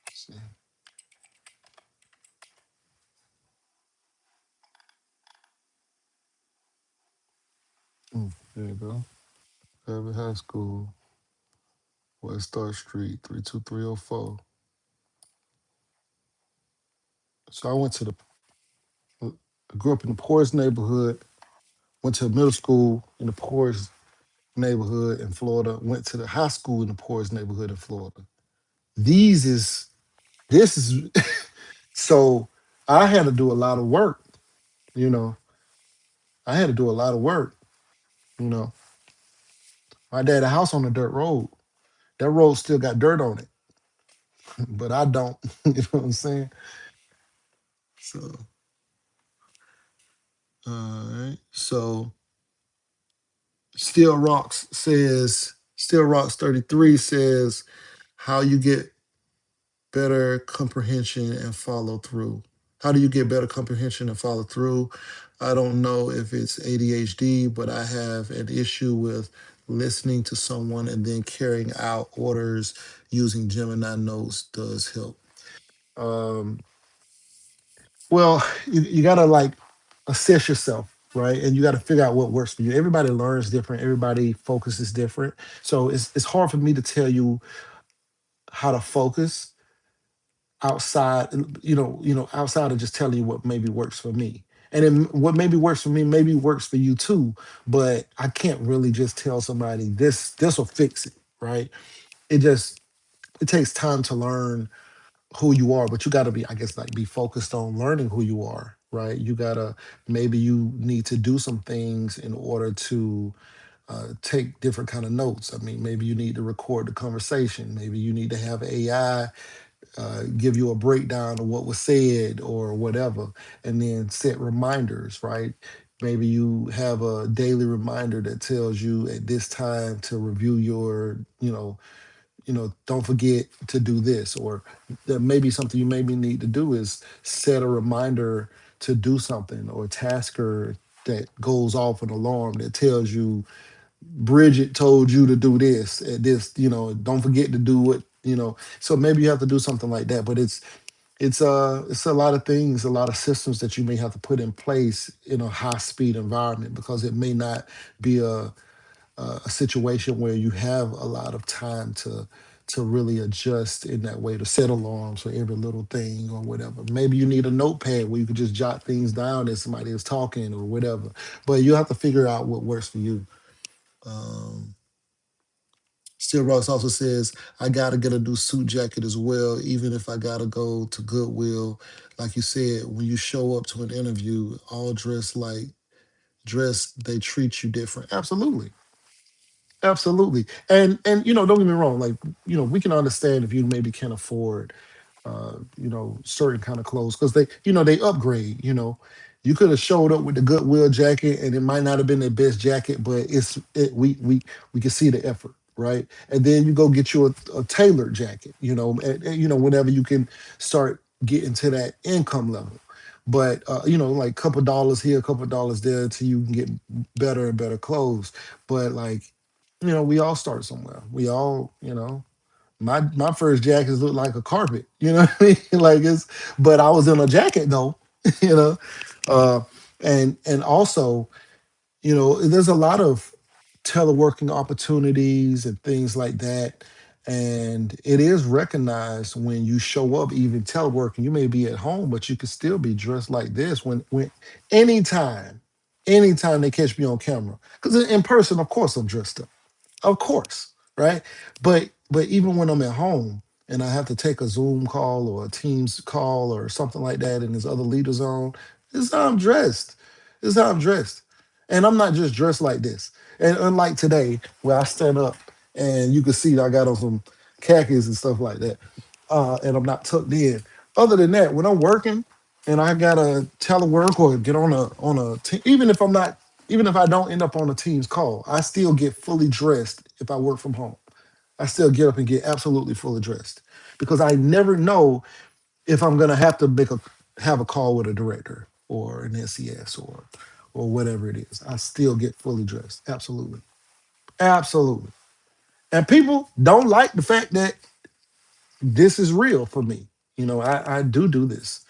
Let's see. There you go. Godby High School, West Star Street, 32304. So I went to I grew up in the poorest neighborhood, went to middle school in the poorest neighborhood in Florida, went to the high school in the poorest neighborhood in Florida. These is this is so I had to do a lot of work, you know. I had to do a lot of work, you know. My dad a house on a dirt road. That road still got dirt on it, but I don't. You know what I'm saying? So All right. So Still Rocks 33 says how you get better comprehension and follow through. How do you get better comprehension and follow through? I don't know if it's ADHD, but I have an issue with listening to someone and then carrying out orders using Gemini Notes does help. Um, well, you got to like assess yourself, right? And you got to figure out what works for you. Everybody learns different, everybody focuses different. So it's hard for me to tell you how to focus outside, outside of just telling you what maybe works for me. And then what maybe works for me maybe works for you too, but I can't really just tell somebody this will fix it, right? It just it takes time to learn who you are, but you got to be, I guess, like be focused on learning who you are, right? You got to maybe you need to do some things in order to take different kind of notes. I mean, maybe you need to record the conversation. Maybe you need to have AI give you a breakdown of what was said or whatever, and then set reminders, right? Maybe you have a daily reminder that tells you at this time to review your, don't forget to do this, or that maybe something you maybe need to do is set a reminder to do something or a tasker that goes off an alarm that tells you Bridget told you to do this at this, don't forget to do it, so maybe you have to do something like that. But it's a lot of things, a lot of systems that you may have to put in place in a high speed environment, because it may not be a situation where you have a lot of time to really adjust in that way, to set alarms for every little thing or whatever. Maybe you need a notepad where you could just jot things down as somebody is talking or whatever. But you have to figure out what works for you. Um, Steel Rocks also says, I gotta get a new suit jacket as well, even if I gotta go to Goodwill. Like you said, when you show up to an interview all dressed, they treat you different. Absolutely. Absolutely. And don't get me wrong, like, we can understand if you maybe can't afford certain kind of clothes, because they upgrade. You could have showed up with the Goodwill jacket and it might not have been the best jacket, but we can see the effort, right? And then you go get you a tailored jacket, whenever you can start getting to that income level. But like couple dollars here, a couple dollars there, until you can get better and better clothes. But like, we all start somewhere. We all, my first jackets looked like a carpet. You know what I mean? Like but I was in a jacket though. You know, uh, and also, there's a lot of teleworking opportunities and things like that. And it is recognized when you show up, even teleworking. You may be at home, but you can still be dressed like this when anytime, anytime they catch me on camera. Because in person, of course, I'm dressed up, of course, right? But even when I'm at home and I have to take a Zoom call or a Teams call or something like that, and there's other leaders on, this is how I'm dressed. This is how I'm dressed, and I'm not just dressed like this. And unlike today, where I stand up and you can see that I got on some khakis and stuff like that, and I'm not tucked in. Other than that, when I'm working and I gotta telework or get on a team, even if I don't end up on a team's call, I still get fully dressed if I work from home. I still get up and get absolutely fully dressed, because I never know if I'm gonna have to have a call with a director or an SES or whatever it is. I still get fully dressed. Absolutely. Absolutely. And people don't like the fact that this is real for me. I do this.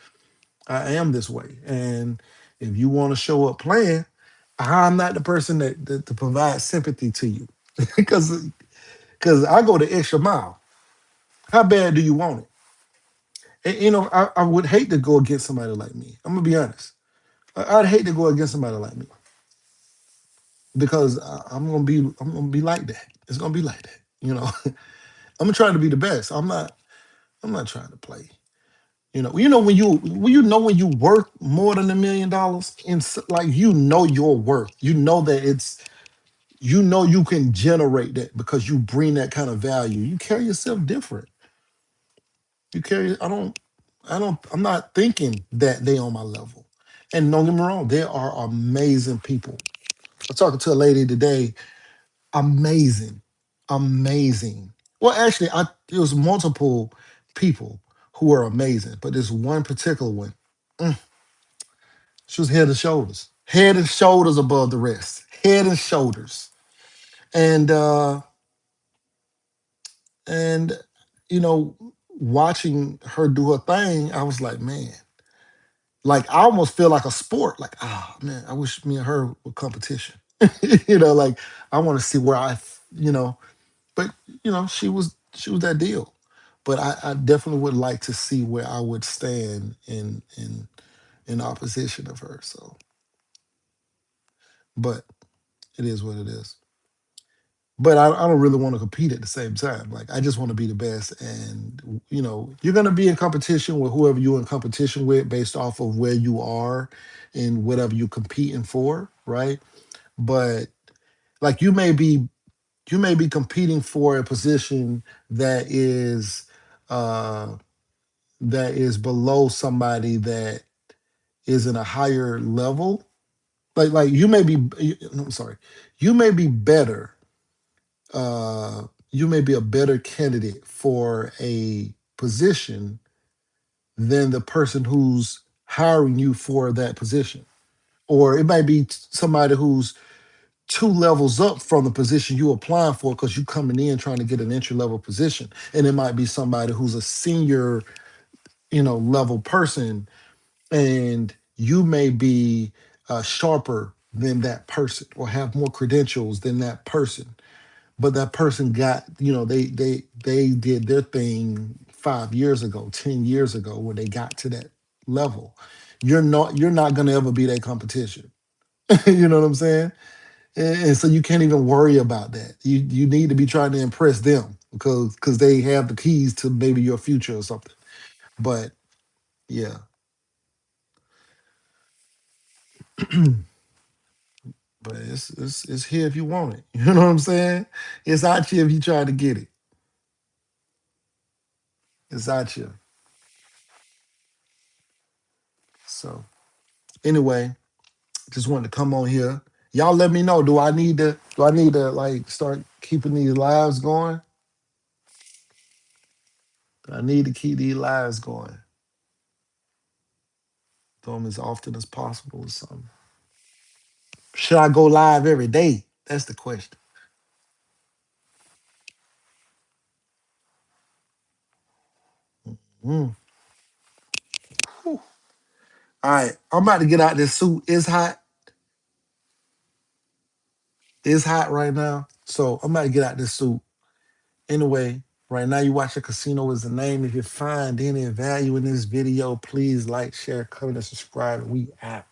I am this way. And if you want to show up playing, I'm not the person that to provide sympathy to you. because I go the extra mile. How bad do you want it? And, I would hate to go against somebody like me. I'm gonna be honest. I'd hate to go against somebody like me, because I'm gonna be like that. It's gonna be like that. I'm trying to be the best. I'm not trying to play. When you worth more than $1 million, like, your worth. That you can generate that because you bring that kind of value. You carry yourself different. You carry. I don't. I'm not thinking that they on my level. And don't get me wrong, there are amazing people. I was talking to a lady today, amazing, amazing. Well, actually, it was multiple people who were amazing, but this one particular one, she was head and shoulders above the rest, head and shoulders. And and you know, watching her do her thing, I was like, man, like I almost feel like a sport. Like, ah, man, I wish me and her were competition. Like I want to see where but she was that deal. But I definitely would like to see where I would stand in opposition of her. So, but it is what it is. But I don't really want to compete at the same time. Like I just want to be the best, and you're gonna be in competition with whoever you're in competition with, based off of where you are and whatever you're competing for, right? But like you may be competing for a position uh that is below somebody that is in a higher level. Like I'm sorry, you may be better. You may be a better candidate for a position than the person who's hiring you for that position. Or it might be somebody who's two levels up from the position you applying for, because you coming in trying to get an entry level position. And it might be somebody who's a senior, level person, and you may be sharper than that person or have more credentials than that person. But that person got, they did their thing 5 years ago, 10 years ago, when they got to that level. You're not gonna ever be that competition. You know what I'm saying? And so you can't even worry about that. You need to be trying to impress them, because they have the keys to maybe your future or something. But yeah, but it's here if you want it. You know what I'm saying? It's out here if you try to get it. It's out here. So anyway, just wanted to come on here. Y'all let me know. Do I need to like start keeping these lives going? I need to keep these lives going. Do them as often as possible or something. Should I go live every day? That's the question. Mm. Whew. All right. I'm about to get out this suit. It's hot. It's hot right now. So I'm about to get out this suit. Anyway, right now you watch a casino is the name. If you find any value in this video, please like, share, comment, and subscribe. We out.